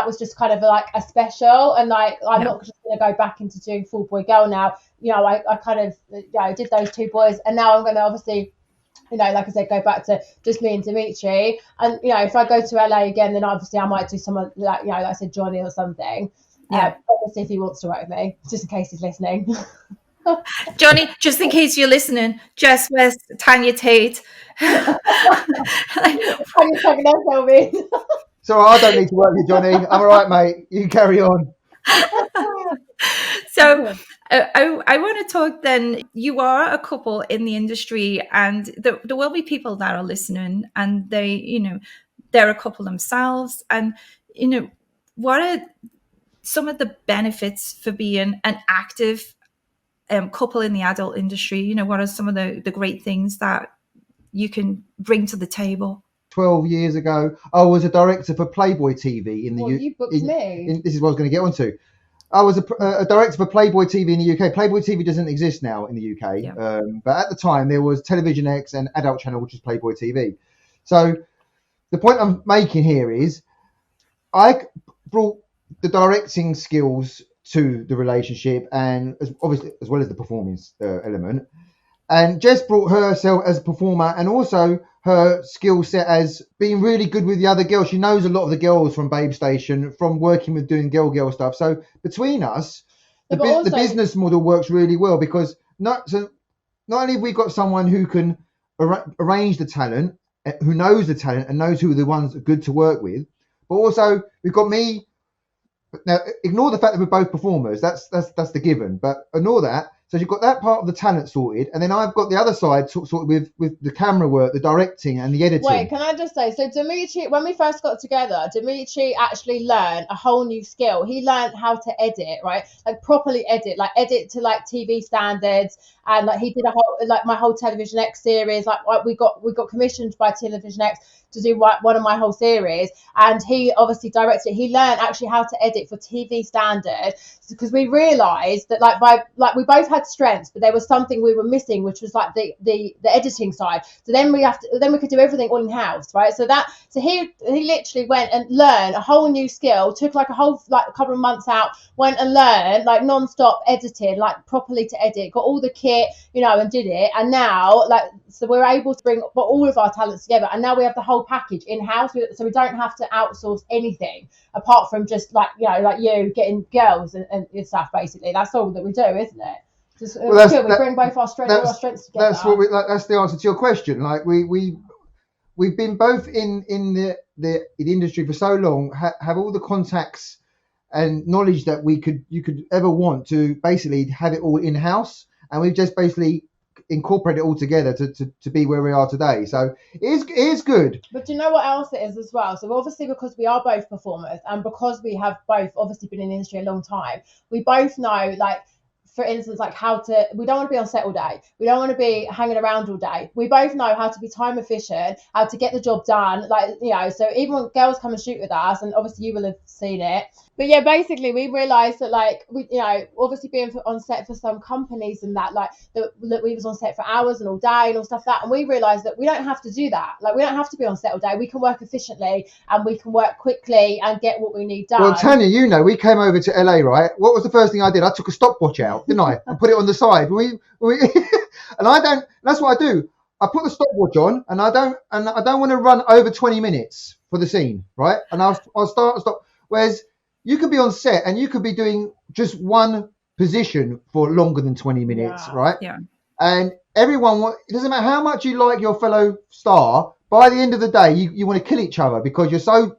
was just kind of like a special, and like I'm not just going to go back into doing full boy girl now. I kind of did those 2 boys, and now I'm going to obviously, like I said, go back to just me and Dimitri. And if I go to LA again, then obviously I might do someone like like I said, Johnny or something. Obviously if he wants to work with me, just in case he's listening. Johnny, just in case you're listening, Jess West, Tanya Tate. Tanya's taking that selfie. So I don't need to work with Johnny. I'm all right, mate. You carry on. So I want to talk then. You are a couple in the industry, and there will be people that are listening, and they're a couple themselves. And, what are some of the benefits for being an active couple in the adult industry? What are some of the great things that you can bring to the table? 12 years ago, I was a director for Playboy TV in the UK. You booked me. This is what I was going to get onto. I was a director for Playboy TV in the UK. Playboy TV doesn't exist now in the UK, Yeah. but at the time there was Television X and Adult Channel, which is Playboy TV. So the point I'm making here is I brought the directing skills to the relationship, and obviously as well as the performance element. And Jess brought herself as a performer, and also her skill set as being really good with the other girls. She knows a lot of the girls from Babe Station, from working with doing girl stuff. So between us, the business model works really well, because not only have we got someone who can arrange the talent, who knows the talent and knows who are the ones that are good to work with, but also we've got me. Now, ignore the fact that we're both performers. That's the given. But ignore that. So you've got that part of the talent sorted, and then I've got the other side sorted with the camera work, the directing, and the editing. Wait, can I just say, so Dimitri, when we first got together, Dimitri actually learned a whole new skill. He learned how to edit, right? Like properly edit, like edit to like TV standards, and like he did my whole Television X series. Like we got commissioned by Television X to do one of my whole series, and he obviously directed it. He learned actually how to edit for TV standard, because we realized that we both had strengths, but there was something we were missing, which was like the editing side. So then we could do everything all in house, right? So he literally went and learned a whole new skill, took like a couple of months out, went and learned like non-stop editing, like properly to edit, got all the kit, and did it. And now so we're able to bring all of our talents together, and now we have the whole package in house, so we don't have to outsource anything apart from just like you getting girls and stuff. Basically, that's all that we do, isn't it? Just, we bring both our strengths together. That's the answer to your question. Like we've been both in the industry for so long, have all the contacts and knowledge that you could ever want to basically have it all in house, and we've just basically incorporate it all together to be where we are today. So it is good. But do you know what else it is as well? So obviously, because we are both performers, and because we have both obviously been in the industry a long time, we both know, like, for instance, like we don't want to be on set all day. We don't want to be hanging around all day. We both know how to be time efficient, how to get the job done. So even when girls come and shoot with us, and obviously you will have seen it. But yeah, basically we realised that we obviously being on set for some companies and that we was on set for hours and all day and all stuff like that. And we realised that we don't have to do that. Like, we don't have to be on set all day. We can work efficiently and we can work quickly and get what we need done. Well, Tanya, we came over to LA, right? What was the first thing I did? I took a stopwatch out, didn't I? And put it on the side. And that's what I do. I put the stopwatch on, and I don't want to run over 20 minutes for the scene, right? And I'll start and stop. Whereas you could be on set and you could be doing just one position for longer than 20 minutes, right? Yeah. And it doesn't matter how much you like your fellow star, by the end of the day, you want to kill each other because you're so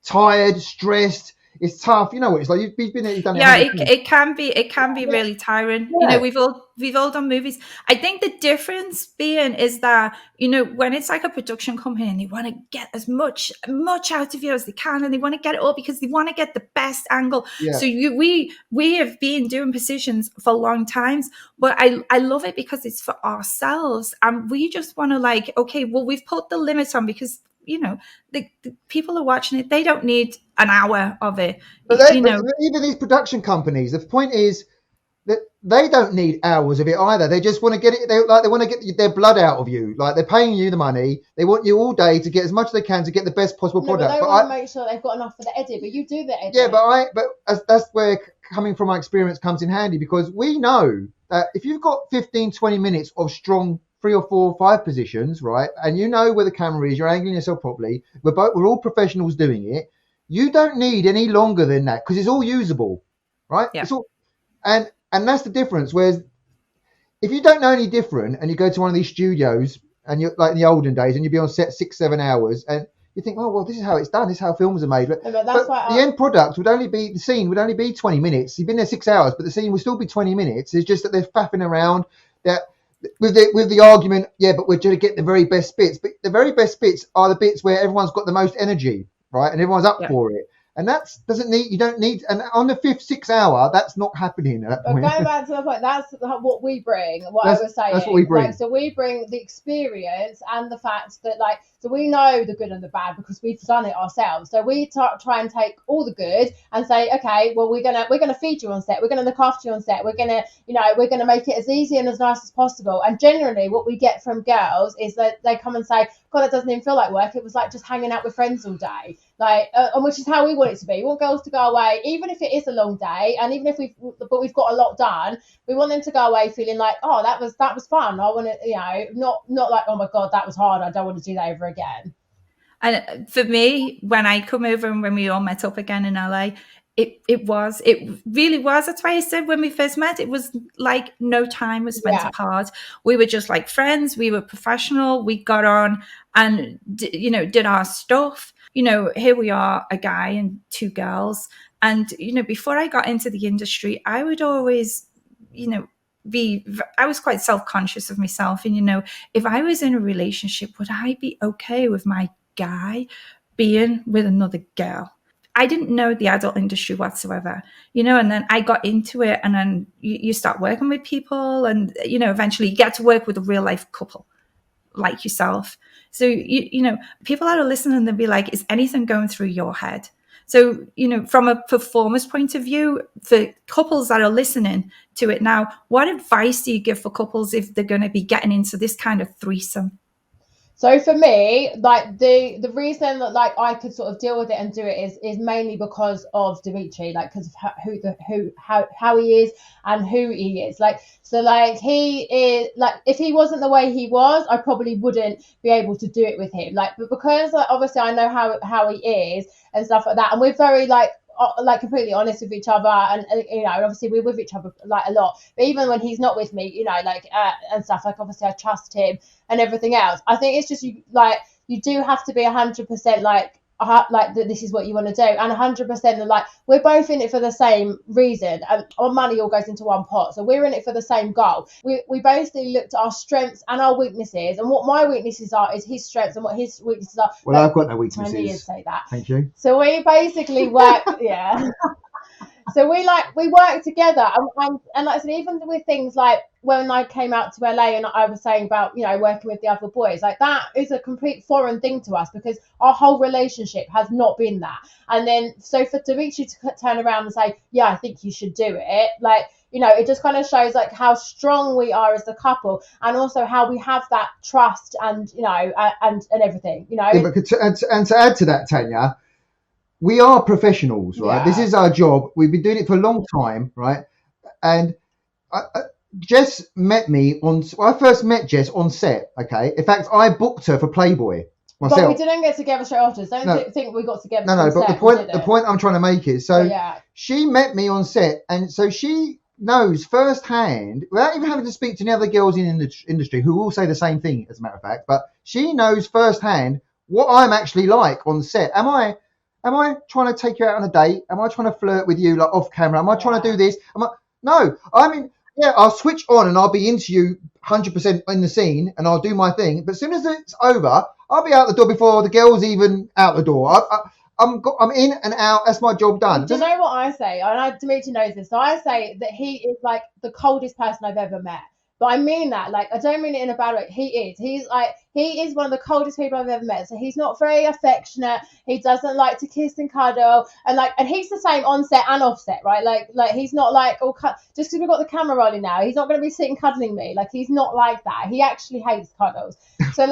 tired, stressed. It's tough, what it's like. You've been there, you've done it. Yeah, it can be really tiring. Yeah. We've all done movies. I think the difference is that when it's like a production company and they want to get as much out of you as they can, and they want to get it all because they want to get the best angle. Yeah. So we have been doing positions for long times, but I love it because it's for ourselves, and we just want to we've put the limits on because the people are watching it. They don't need an hour of it. But even these production companies, the point is that they don't need hours of it either. They just want to get it. They want to get their blood out of you. Like, they're paying you the money. They want you all day to get as much as they can to get the best possible product. But they want to make sure they've got enough for the edit. But you do the edit. Yeah, but that's where coming from my experience comes in handy, because we know that if you've got 15, 20 minutes of strong 3 or 4 or 5 positions, right, and you know where the camera is, you're angling yourself properly, we're all professionals doing it, you don't need any longer than that, because it's all usable, right? Yeah. It's all, and that's the difference. Whereas if you don't know any different and you go to one of these studios and you're like in the olden days and you'd be on set 6-7 hours and you think, oh well, this is how it's done. This is how films are made. But that's why the end product would only be 20 minutes. You've been there 6 hours, but the scene will still be 20 minutes. It's just that they're faffing around. That with the argument, yeah, but we're trying to get the very best bits. But the very best bits are the bits where everyone's got the most energy, right? And everyone's up for it. And you don't need, and on the 5th, 6th hour, that's not happening at that point. But going back to the point, that's what we bring, I was saying. That's what we bring. So we bring the experience and the fact that, so we know the good and the bad because we've done it ourselves. So we try and take all the good and say, okay, well, we're gonna feed you on set. We're gonna look after you on set. We're gonna make it as easy and as nice as possible. And generally what we get from girls is that they come and say, God, it doesn't even feel like work. It was like just hanging out with friends all day. And which is how we want it to be. We want girls to go away, even if it is a long day, and even if we've got a lot done, we want them to go away feeling like, oh, that was fun. I want to, not like, oh my God, that was hard. I don't want to do that ever again. And for me, when I come over and when we all met up again in LA, it really was. That's why I said when we first met, it was like no time was spent apart. We were just like friends. We were professional. We got on and, did our stuff. Here we are, a guy and 2 girls. And, before I got into the industry, I would always, I was quite self-conscious of myself. And, if I was in a relationship, would I be okay with my guy being with another girl? I didn't know the adult industry whatsoever, and then I got into it, and then you start working with people and, eventually you get to work with a real life couple like yourself. So, people that are listening, they'll be like, is anything going through your head? So, from a performer's point of view, for couples that are listening to it now, what advice do you give for couples if they're going to be getting into this kind of threesome? So for me, the reason that I could sort of deal with it and do it is mainly because of Dimitri, because of how he is and who he is. He is if he wasn't the way he was, I probably wouldn't be able to do it with him. But because obviously I know how he is and stuff like that, and we're very completely honest with each other, and obviously we're with each other a lot, but even when he's not with me, and stuff, obviously I trust him and everything else. I think it's just you do have to be 100% that this is what you want to do, and 100% we're both in it for the same reason, and our money all goes into one pot, so we're in it for the same goal. We basically looked at our strengths and our weaknesses, and what my weaknesses are is his strengths, and what his weaknesses are. Well, I've got no weaknesses. I knew you'd say that. Thank you. So we basically work, yeah. So we work together, and like I said, even with things like when I came out to LA and I was saying about working with the other boys, that is a complete foreign thing to us because our whole relationship has not been that. And then so for Dimitri to turn around and say, yeah, I think you should do it, it just kind of shows how strong we are as a couple, and also how we have that trust and and everything. Yeah, but and to add to that, Tanya, we are professionals, right? Yeah. This is our job. We've been doing it for a long time, right? And Jess met me I first met Jess on set, okay? In fact, I booked her for Playboy myself. But we didn't get together straight after. Don't think we got together. No, but the point I'm trying to make is, she met me on set, and so she knows firsthand, without even having to speak to any other girls in the industry who will say the same thing, as a matter of fact, but she knows firsthand what I'm actually like on set. Am I trying to take you out on a date? Am I trying to flirt with you off camera? Am I trying to do this? No. I mean, yeah, I'll switch on and I'll be into you 100% in the scene and I'll do my thing. But as soon as it's over, I'll be out the door before the girl's even out the door. I'm in and out. That's my job done. Do you know what I say? And Dimitri knows this. So I say that he is the coldest person I've ever met. But I mean that, I don't mean it in a bad way. He is one of the coldest people I've ever met. So he's not very affectionate. He doesn't like to kiss and cuddle, and he's the same on set and off set, right? He's not just because we've got the camera rolling now, he's not going to be sitting cuddling me. He's not like that. He actually hates cuddles. So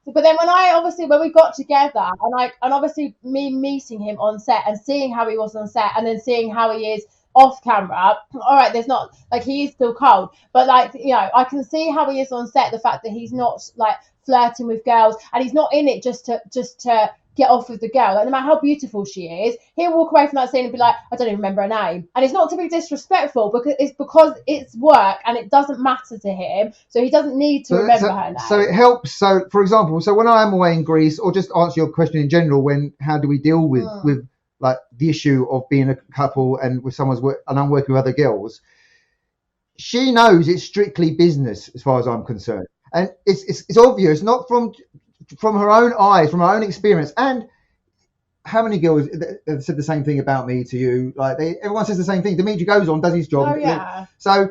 but then when we got together and obviously me meeting him on set and seeing how he was on set and then seeing how he is off camera, all right, there's not he is still cold, but I can see how he is on set, the fact that he's not flirting with girls, and he's not in it just to get off with the girl. Like, no matter how beautiful she is, he'll walk away from that scene and be like, I don't even remember her name. And it's not to be disrespectful, because it's work and it doesn't matter to him, so he doesn't need to remember her name. So it helps. So, for example, so when I am away in Greece, or just answer your question in general, how do we deal with like the issue of being a couple and with and I'm working with other girls? She knows it's strictly business as far as I'm concerned, and it's obvious, not from her own eyes, from her own experience. And how many girls have said the same thing about me to you? Like, everyone says the same thing. Dimitri goes on, does his job. Oh, yeah. So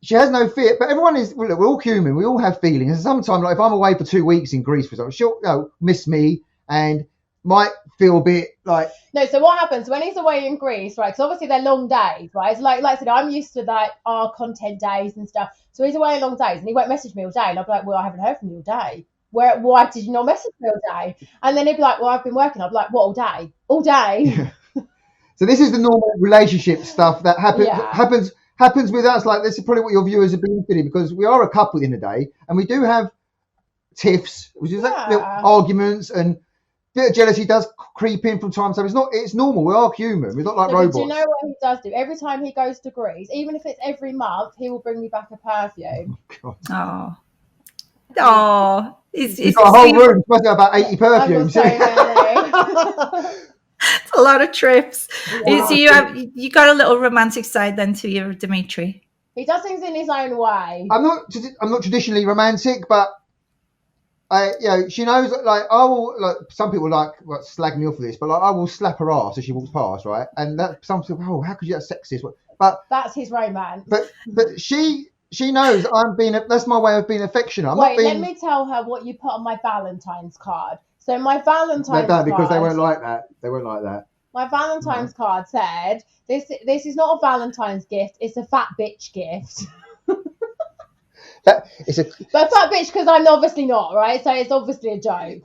she has no fear, but everyone is. We're all human. We all have feelings. And sometimes, like if I'm away for 2 weeks in Greece, for example, she'll miss me and might feel a bit like. No, so what happens when he's away in Greece, right? Because obviously they're long days, right? It's like I said, I'm used to like our content days and stuff. So he's away on long days and he won't message me all day, and I'll be like, well, I haven't heard from you all day. Why did you not message me all day? And then he'd be like, well, I've been working. I'll be like, what, all day? All day. Yeah. So this is the normal relationship stuff that happens with us. Like, this is probably what your viewers have been feeling, because we are a couple in the day and we do have tiffs, which is like little arguments, and a bit of jealousy does creep in from time to time. It's normal. We are human. We're not like robots. Do you know what he does do? Every time he goes to Greece, even if it's every month, he will bring me back a perfume. Oh, God. Oh. He's got a whole room. He must have about 80 perfumes. So many. It's a lot of trips. Yeah. So you got a little romantic side then to your Dimitri. He does things in his own way. I'm not traditionally romantic, but she knows. Like, I will, like, some people like slag me off for this, but like, I will slap her ass as she walks past, right? And that some people, oh, how could you? That's sexist. But that's his romance. But she knows that's my way of being affectionate. Let me tell her what you put on my Valentine's card. So my Valentine's card, because they won't like that. They won't like that. My Valentine's card said, "This is not a Valentine's gift. It's a fat bitch gift." But fat bitch, because I'm obviously not, right? So it's obviously a joke.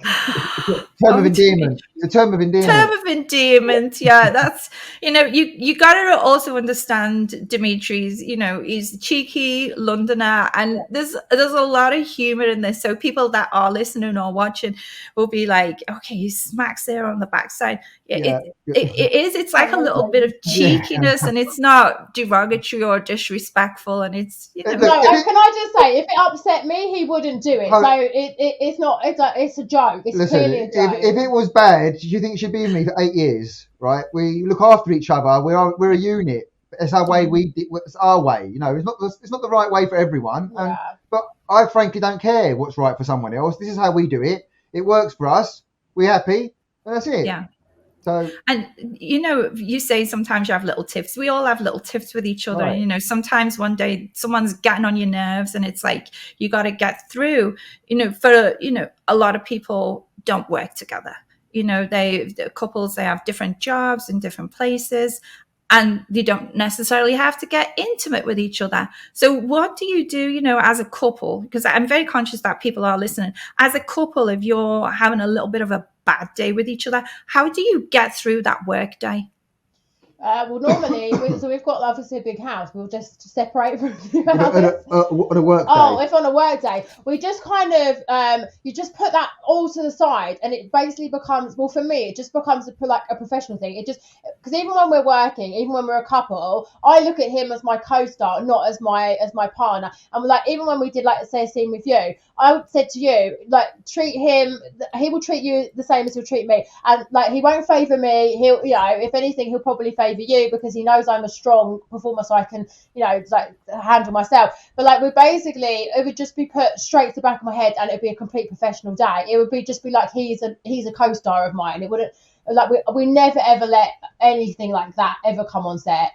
Term of endearment. The term of endearment. Term of endearment. Yeah, that's, you got to also understand Dimitri's, he's cheeky Londoner, and there's a lot of humor in this. So people that are listening or watching will be like, okay, he smacks there on the backside. It's like a little bit of cheekiness, and it's not derogatory or disrespectful, and it's, No, can I just say, if it upset me, he wouldn't do it. So it's not. It's a joke. It's clearly a joke. If it was bad, do you think it should be with me for 8 years? Right? We look after each other. We're a unit. It's our way. It's our way. It's not the right way for everyone. Yeah. But I frankly don't care what's right for someone else. This is how we do it. It works for us. We're happy, and that's it. Yeah. So, and you say sometimes you have little tiffs. We all have little tiffs with each other. Right. Sometimes one day someone's getting on your nerves, and it's like you got to get through. For a lot of people don't work together. The couples, they have different jobs in different places, and they don't necessarily have to get intimate with each other. So what do you do, as a couple? Because I'm very conscious that people are listening. As a couple, if you're having a little bit of a bad day with each other, how do you get through that work day? Well, normally, we've got obviously a big house. We'll just separate from the house. On a work day. Oh, if on a work day, we just kind of you just put that all to the side, and it basically becomes, well, for me, it just becomes like a professional thing. It just, because even when we're working, even when we're a couple, I look at him as my co-star, not as my partner. And like, even when we did, like, say, a scene with you, I said to you, like, treat him. He will treat you the same as he'll treat me, and like, he won't favour me. He'll, if anything, he'll probably favour you, because he knows I'm a strong performer, so I can, like, handle myself. But like, it would just be put straight to the back of my head, and it'd be a complete professional day. It would just be like, he's a co-star of mine. It wouldn't, like, we never ever let anything like that ever come on set.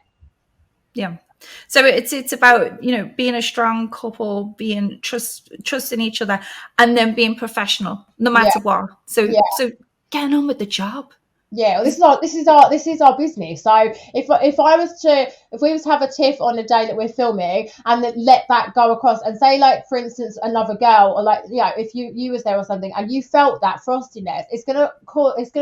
Yeah. So it's about, being a strong couple, being trusting each other, and then being professional no matter what. So getting on with the job. Yeah, well, this is our business. So if we was to have a tiff on a day that we're filming and then let that go across and say, like, for instance, another girl, or like, if you was there or something and you felt that frostiness, it's gonna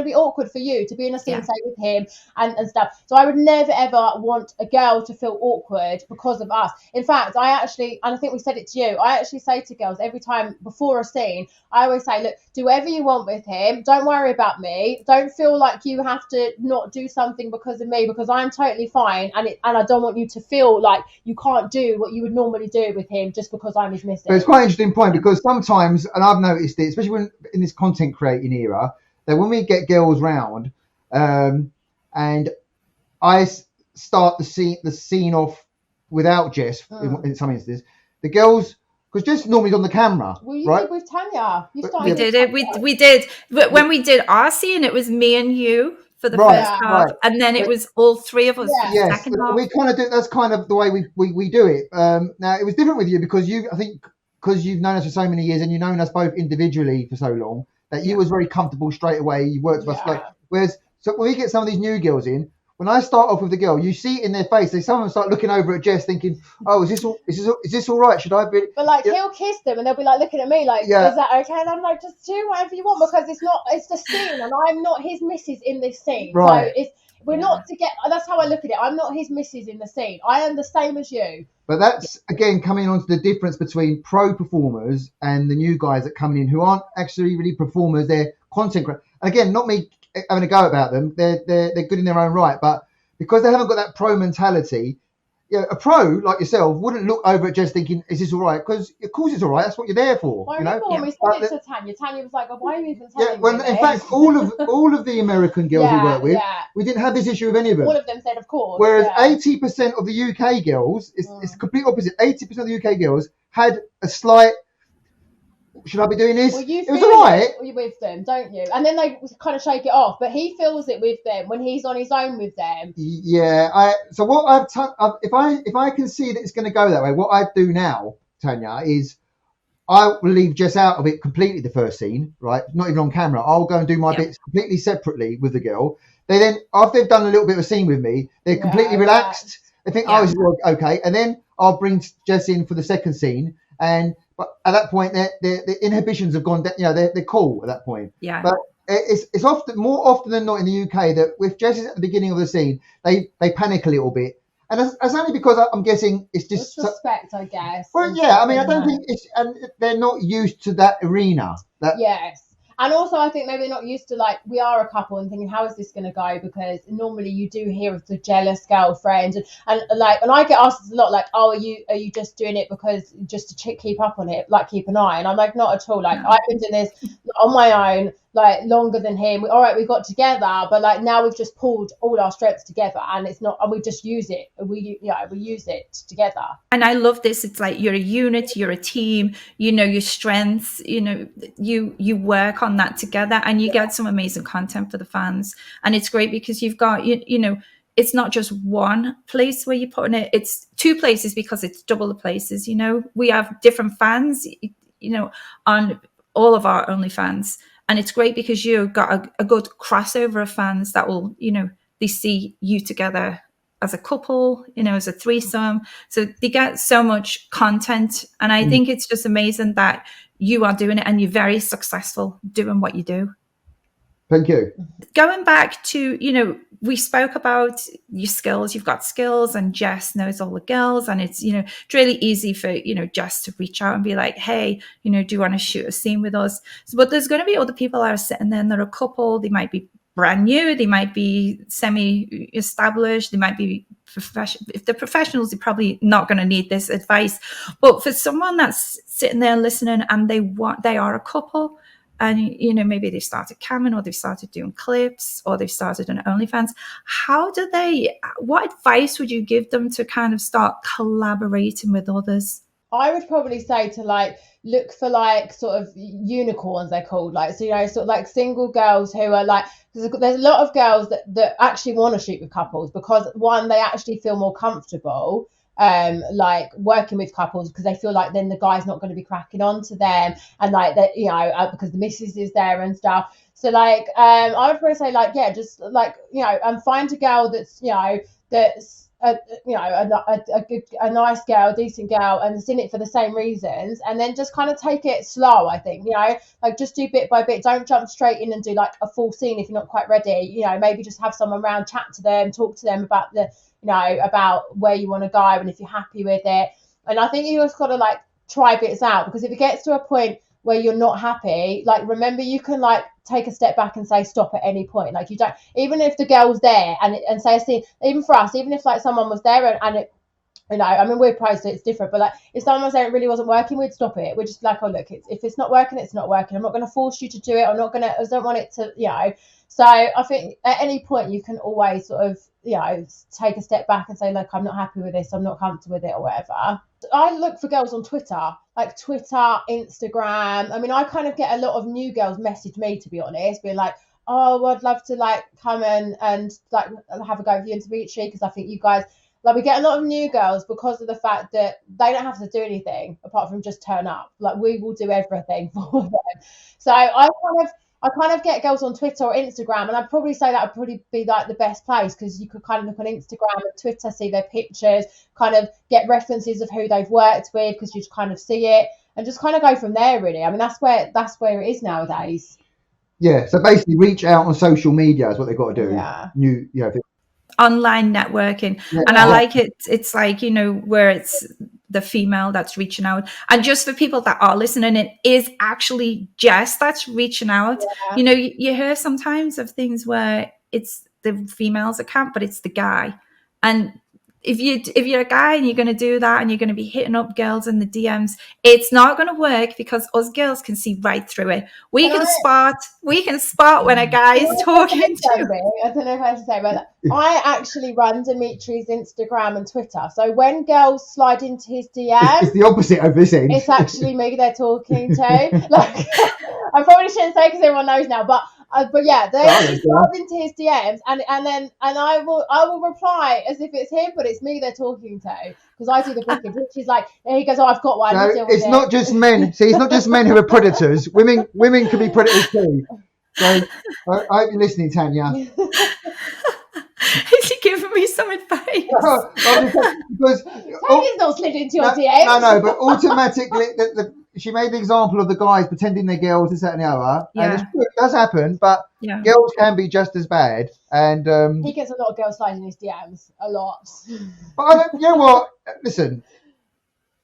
be awkward for you to be in a scene, say, with him and stuff. So I would never ever want a girl to feel awkward because of us. In fact, and I think we said it to you, I actually say to girls every time before a scene, I always say, look, do whatever you want with him. Don't worry about me. Don't feel like you have to not do something because of me, because I'm totally fine. And I don't want you to feel like you can't do what you would normally do with him just because I'm his missus. But it's quite an interesting point, because sometimes, and I've noticed it, especially when in this content creating era, that when we get girls round, and I start the scene off without Jess in some instances, the girls, because Jess normally is on the camera, well, you right? did with Tanya. We did it. We did. But when we did our scene, it was me and you for the first half, and then it was all three of us for the second half. We kind of do. That's kind of the way we do it. Now it was different with you, because I think because you've known us for so many years and you've known us both individually for so long, that you was very comfortable straight away. You worked with us whereas so when we get some of these new girls in. When I start off with the girl, you see it in their face. Some of them start looking over at Jess, thinking, "Oh, is this all right? Should I be?" But like, he'll kiss them, and they'll be like looking at me, like, "Is that okay?" And I'm like, "Just do whatever you want, because it's the scene, and I'm not his missus in this scene. Right. So we're not together." That's how I look at it. I'm not his missus in the scene. I am the same as you. But that's again coming on to the difference between pro performers and the new guys that come in, who aren't actually really performers. They're content. And again, not me having a go about them. They're good in their own right, but because they haven't got that pro mentality, a pro like yourself wouldn't look over at Jess thinking, "Is this all right?" Because of course it's all right. That's what you're there for. Well, I remember when we said it to Tanya. Tanya was like, "Oh, why are you even telling me?" Well, in fact, all of the American girls we work with, we didn't have this issue with any of them. All of them said, "Of course." Whereas 80% of the UK girls, it's the complete opposite. 80% of the UK girls had a slight, "Should I be doing this?" Well, it was all right. With them, don't you? And then they kind of shake it off. But he feels it with them when he's on his own with them. Yeah. So what if I can see that it's going to go that way, what I do now, Tanya, is I will leave Jess out of it completely. The first scene, right? Not even on camera. I'll go and do my bits completely separately with the girl. They then, after they've done a little bit of a scene with me, they're completely relaxed. They think, "Oh, this is okay," and then I'll bring Jess in for the second scene. But at that point, the inhibitions have gone down. They're cool at that point. Yeah. But it's more often than not in the UK that with Jess at the beginning of the scene, they panic a little bit, and that's only because I'm guessing it's just respect, I guess. Well, yeah. I mean, I don't think and they're not used to that arena. Yes. And also, I think maybe they're not used to, like, we are a couple and thinking, how is this going to go? Because normally you do hear of the jealous girlfriend. And I get asked a lot, like, "Oh, are you just doing it because just to keep up on it, like keep an eye?" And I'm like, not at all. Like, I've been doing this on my own, like, longer than him. All right, we got together, but like now we've just pulled all our strengths together, and we just use it. We use it together. And I love this. It's like you're a unit, you're a team. You know your strengths. You work on that together, and you get some amazing content for the fans. And it's great because you've got it's not just one place where you're putting it. It's two places because it's double the places. We have different fans. On all of our OnlyFans. And it's great because you've got a good crossover of fans that will, they see you together as a couple, as a threesome. So they get so much content. And I think it's just amazing that you are doing it and you're very successful doing what you do. Thank you. Going back to, we spoke about your skills. You've got skills, and Jess knows all the girls, and it's, it's really easy for, Jess to reach out and be like, "Hey, do you want to shoot a scene with us?" But there's going to be other people that are sitting there and they're a couple. They might be brand new. They might be semi-established. They might be professional. If they're professionals, they're probably not going to need this advice. But for someone that's sitting there listening and they are a couple, and, maybe they've started camming, or they've started doing clips, or they've started on OnlyFans. What advice would you give them to kind of start collaborating with others? I would probably say to look for sort of unicorns, they're called, sort of like single girls who are there's a lot of girls that actually want to shoot with couples because, one, they actually feel more comfortable. like working with couples, because they feel like then the guy's not going to be cracking on to them, and like that, you know, because the missus is there and stuff. So like I would probably say like, yeah, just like, you know, and find a girl that's, you know, that's you know, a nice girl, decent girl, and it's in it for the same reasons, and then just kind of take it slow. I think, you know, like just do bit by bit. Don't jump straight in and do like a full scene if you're not quite ready. You know, maybe just have someone around, chat to them, talk to them about the, you know, about where you want to go and if you're happy with it. And I think you just got to like try bits out, because if it gets to a point where you're not happy, like remember, you can like take a step back and say stop at any point. Like you don't, even if the girl's there and say a scene, even for us, even if like someone was there and it, you know, I mean, we're pros, so it's different, but like if someone was there, it really wasn't working, we'd stop it. We're just like, oh look, if it's not working, it's not working. I'm not going to force you to do it. I don't want it to, you know. So I think at any point you can always sort of, you know, take a step back and say, look, I'm not happy with this, I'm not comfortable with it, or whatever. I look for girls on Twitter, like Twitter, Instagram. I mean, I kind of get a lot of new girls message me, to be honest, being like, oh, well, I'd love to like come and like have a go with you and Dimitri, because I think you guys, like, we get a lot of new girls because of the fact that they don't have to do anything apart from just turn up. Like, we will do everything for them. So I kind of get girls on Twitter or Instagram, and I'd probably say that would probably be like the best place, because you could kind of look on Instagram and Twitter, see their pictures, kind of get references of who they've worked with, because you just kind of see it, and just kind of go from there, really. I mean, that's where it is nowadays. Yeah, so basically reach out on social media is what they've got to do. Yeah. You know, Online networking. Yeah. And I like it. It's like, you know, where it's the female that's reaching out. And just for people that are listening, it is actually Jess that's reaching out. Yeah. You know, you hear sometimes of things where it's the female's account, but it's the guy. And if you're a guy and you're going to do that and you're going to be hitting up girls in the DMs, it's not going to work, because us girls can see right through it. We can spot when a guy is talking to. I don't know if I have to say about that. I actually run Dimitri's Instagram and Twitter. So when girls slide into his DMs, it's the opposite of this end. It's actually me they're talking to. Like, I probably shouldn't say because everyone knows now, but yeah, they slide into his DMs, and I will reply as if it's him, but it's me they're talking to, because I do the booking. Which is like, he goes, oh, I've got one. No, it's not just men. See, it's not just men who are predators. Women can be predators too. So I hope you're listening, Tanya. Is he giving me some advice? Because Tanya's not slid into your DMs. No, but automatically, she made the example of the guys pretending they're girls, this, that, and the other. Yeah. And it does happen, but girls can be just as bad. And he gets a lot of girls sliding in his DMs, a lot. But you know what? Listen,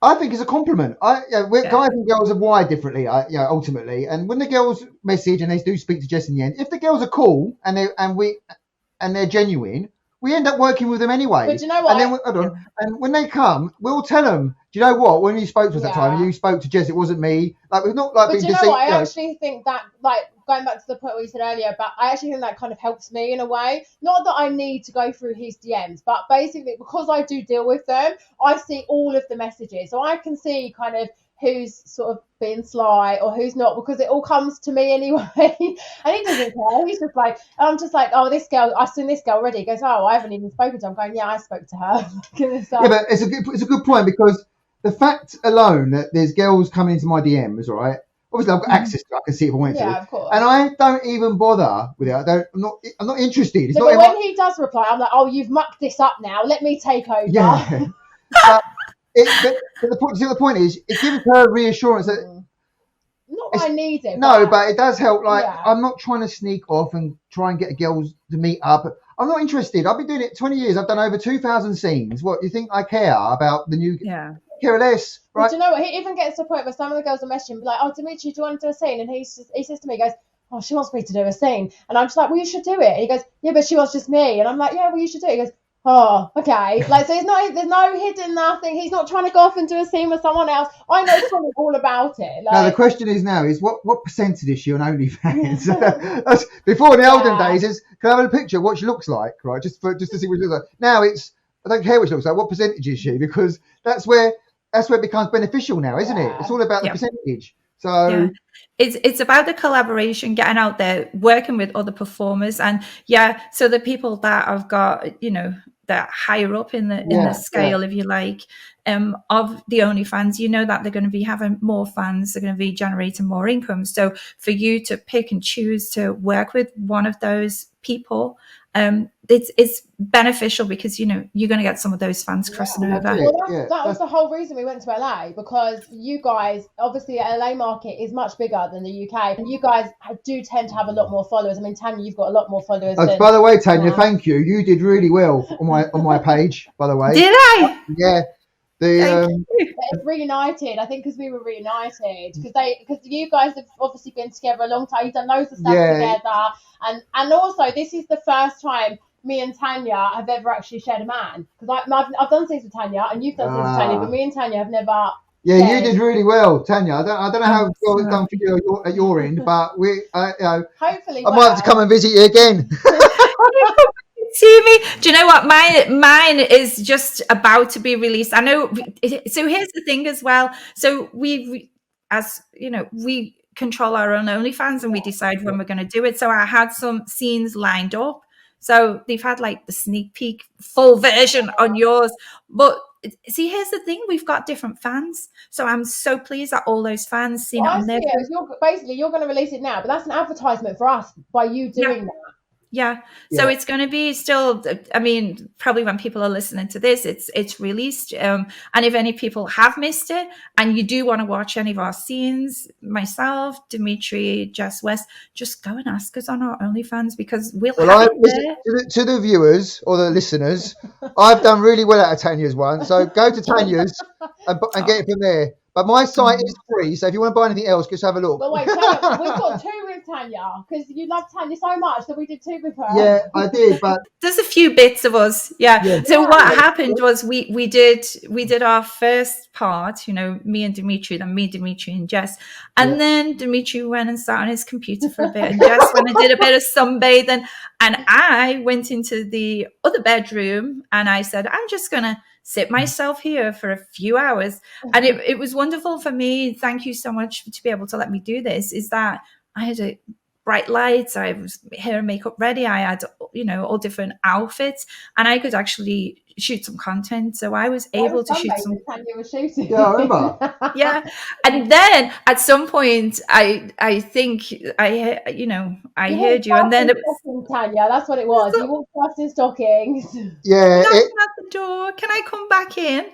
I think it's a compliment. Guys and girls are wired differently, ultimately. And when the girls message and they do speak to Jess in the end, if the girls are cool and they're genuine, we end up working with them anyway. But do you know what? And then and when they come, we'll tell them, do you know what? When you spoke to us that time, you spoke to Jess, it wasn't me. Like, we've not like but been do you know what? I deceived. actually think that, like, going back to the point what you said earlier, but I actually think that kind of helps me in a way. Not that I need to go through his DMs, but basically because I do deal with them, I see all of the messages. So I can see kind of who's sort of being sly or who's not, because it all comes to me anyway. And he doesn't care. He's just like, I'm just like, oh, this girl, I've seen this girl already. He goes, oh, I haven't even spoken to her. I'm going, yeah, I spoke to her. Yeah, but it's a good point, because the fact alone that there's girls coming into my DMs, right? Obviously, I've got access to it. I can see if I want to. Yeah, of course. And I don't even bother with it. I'm not interested. It's no, not but when he does reply, I'm like, oh, you've mucked this up now. Let me take over. Yeah. but the point is, it gives her reassurance that. Not that I need it. No, but it does help. Like, I'm not trying to sneak off and try and get girls to meet up. I'm not interested. I've been doing it 20 years. I've done over 2,000 scenes. What, you think I care about the new? Yeah. Care less, right? But do you know what? He even gets to the point where some of the girls are messaging, be like, "Oh, Dimitri, do you want to do a scene?" And he says to me, he goes, "Oh, she wants me to do a scene," and I'm just like, "Well, you should do it." And he goes, "Yeah, but she wants just me," and I'm like, "Yeah, well, you should do it." He goes, "Oh, okay." Like, so there's no hidden nothing. He's not trying to go off and do a scene with someone else. I know something all about it. Like, now the question is what percentage is she on OnlyFans? That's, before in the olden days is, can I have a picture of what she looks like, right? Just to see what she looks like. Now it's, I don't care what she looks like. What percentage is she? Because that's where it becomes beneficial now, isn't it? It's all about the percentage. So it's about the collaboration, getting out there, working with other performers, and so the people that have got, they're higher up in the scale, if you like, of the OnlyFans, you know that they're going to be having more fans, they're going to be generating more income. So for you to pick and choose to work with one of those people, it's beneficial because you're going to get some of those fans crossing over. Well, that was the whole reason we went to LA, because you guys, obviously the LA market is much bigger than the UK, and you guys do tend to have a lot more followers. I mean, Tanya, you've got a lot more followers. By the way, Tanya, thank you. You did really well on my page, by the way. Did I? Yeah. It's reunited, I think, because we were reunited, because you guys have obviously been together a long time. You've done loads of stuff together, and also this is the first time me and Tanya have ever actually shared a man, because I've done things with Tanya and you've done things with Tanya, but me and Tanya have never. Yeah, you did really well, Tanya. I don't know how well it's done for you at your end, but hopefully I might have to come and visit you again. See me? Do you know what? Mine is just about to be released. I know. So here's the thing as well. So we control our own OnlyFans and we decide when we're going to do it. So I had some scenes lined up. So they've had like the sneak peek full version on yours. But see, here's the thing. We've got different fans. So I'm so pleased that all those fans seen it on their... You're going to release it now, but that's an advertisement for us by you doing that. Yeah. So it's going to be still, I mean, probably when people are listening to this, it's released. And if any people have missed it and you do want to watch any of our scenes, myself, Dimitri, Jess West, just go and ask us on our OnlyFans, because we'll have it there. To the viewers or the listeners, I've done really well out of Tanya's one. So go to Tanya's and get it from there. But my site is free, so if you want to buy anything else, just have a look. But wait, Tanya, we've got 2 with Tanya, because you love Tanya so much that we did 2 with her. Yeah, I did, but there's a few bits of us. Yeah. So what happened was we did our first part, me and Dimitri, then me, Dimitri, and Jess, and then Dimitri went and sat on his computer for a bit, and Jess went and did a bit of sunbathing, and I went into the other bedroom and I said, I'm just gonna sit myself here for a few hours. And it was wonderful for me. Thank you so much to be able to let me do this. Is that I had bright lights, I was hair and makeup ready, I had all different outfits, and I could actually shoot some content. So I was able to shoot some. Tanya was shooting. Yeah, I remember. Yeah, and then at some point, I think I heard you, and then Tanya, that's what it was. You walked past in stockings. Yeah, knocking at the door. Can I come back in?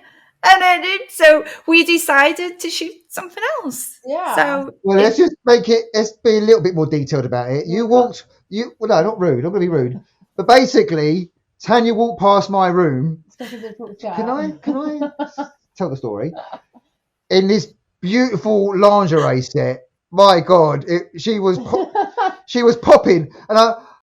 And I did. So we decided to shoot something else. Yeah. So let's just let's be a little bit more detailed about it. No, not rude. I'm going to be rude. But basically, Tanya walked past my room. Can I tell the story? In this beautiful lingerie set. My God, she was popping. And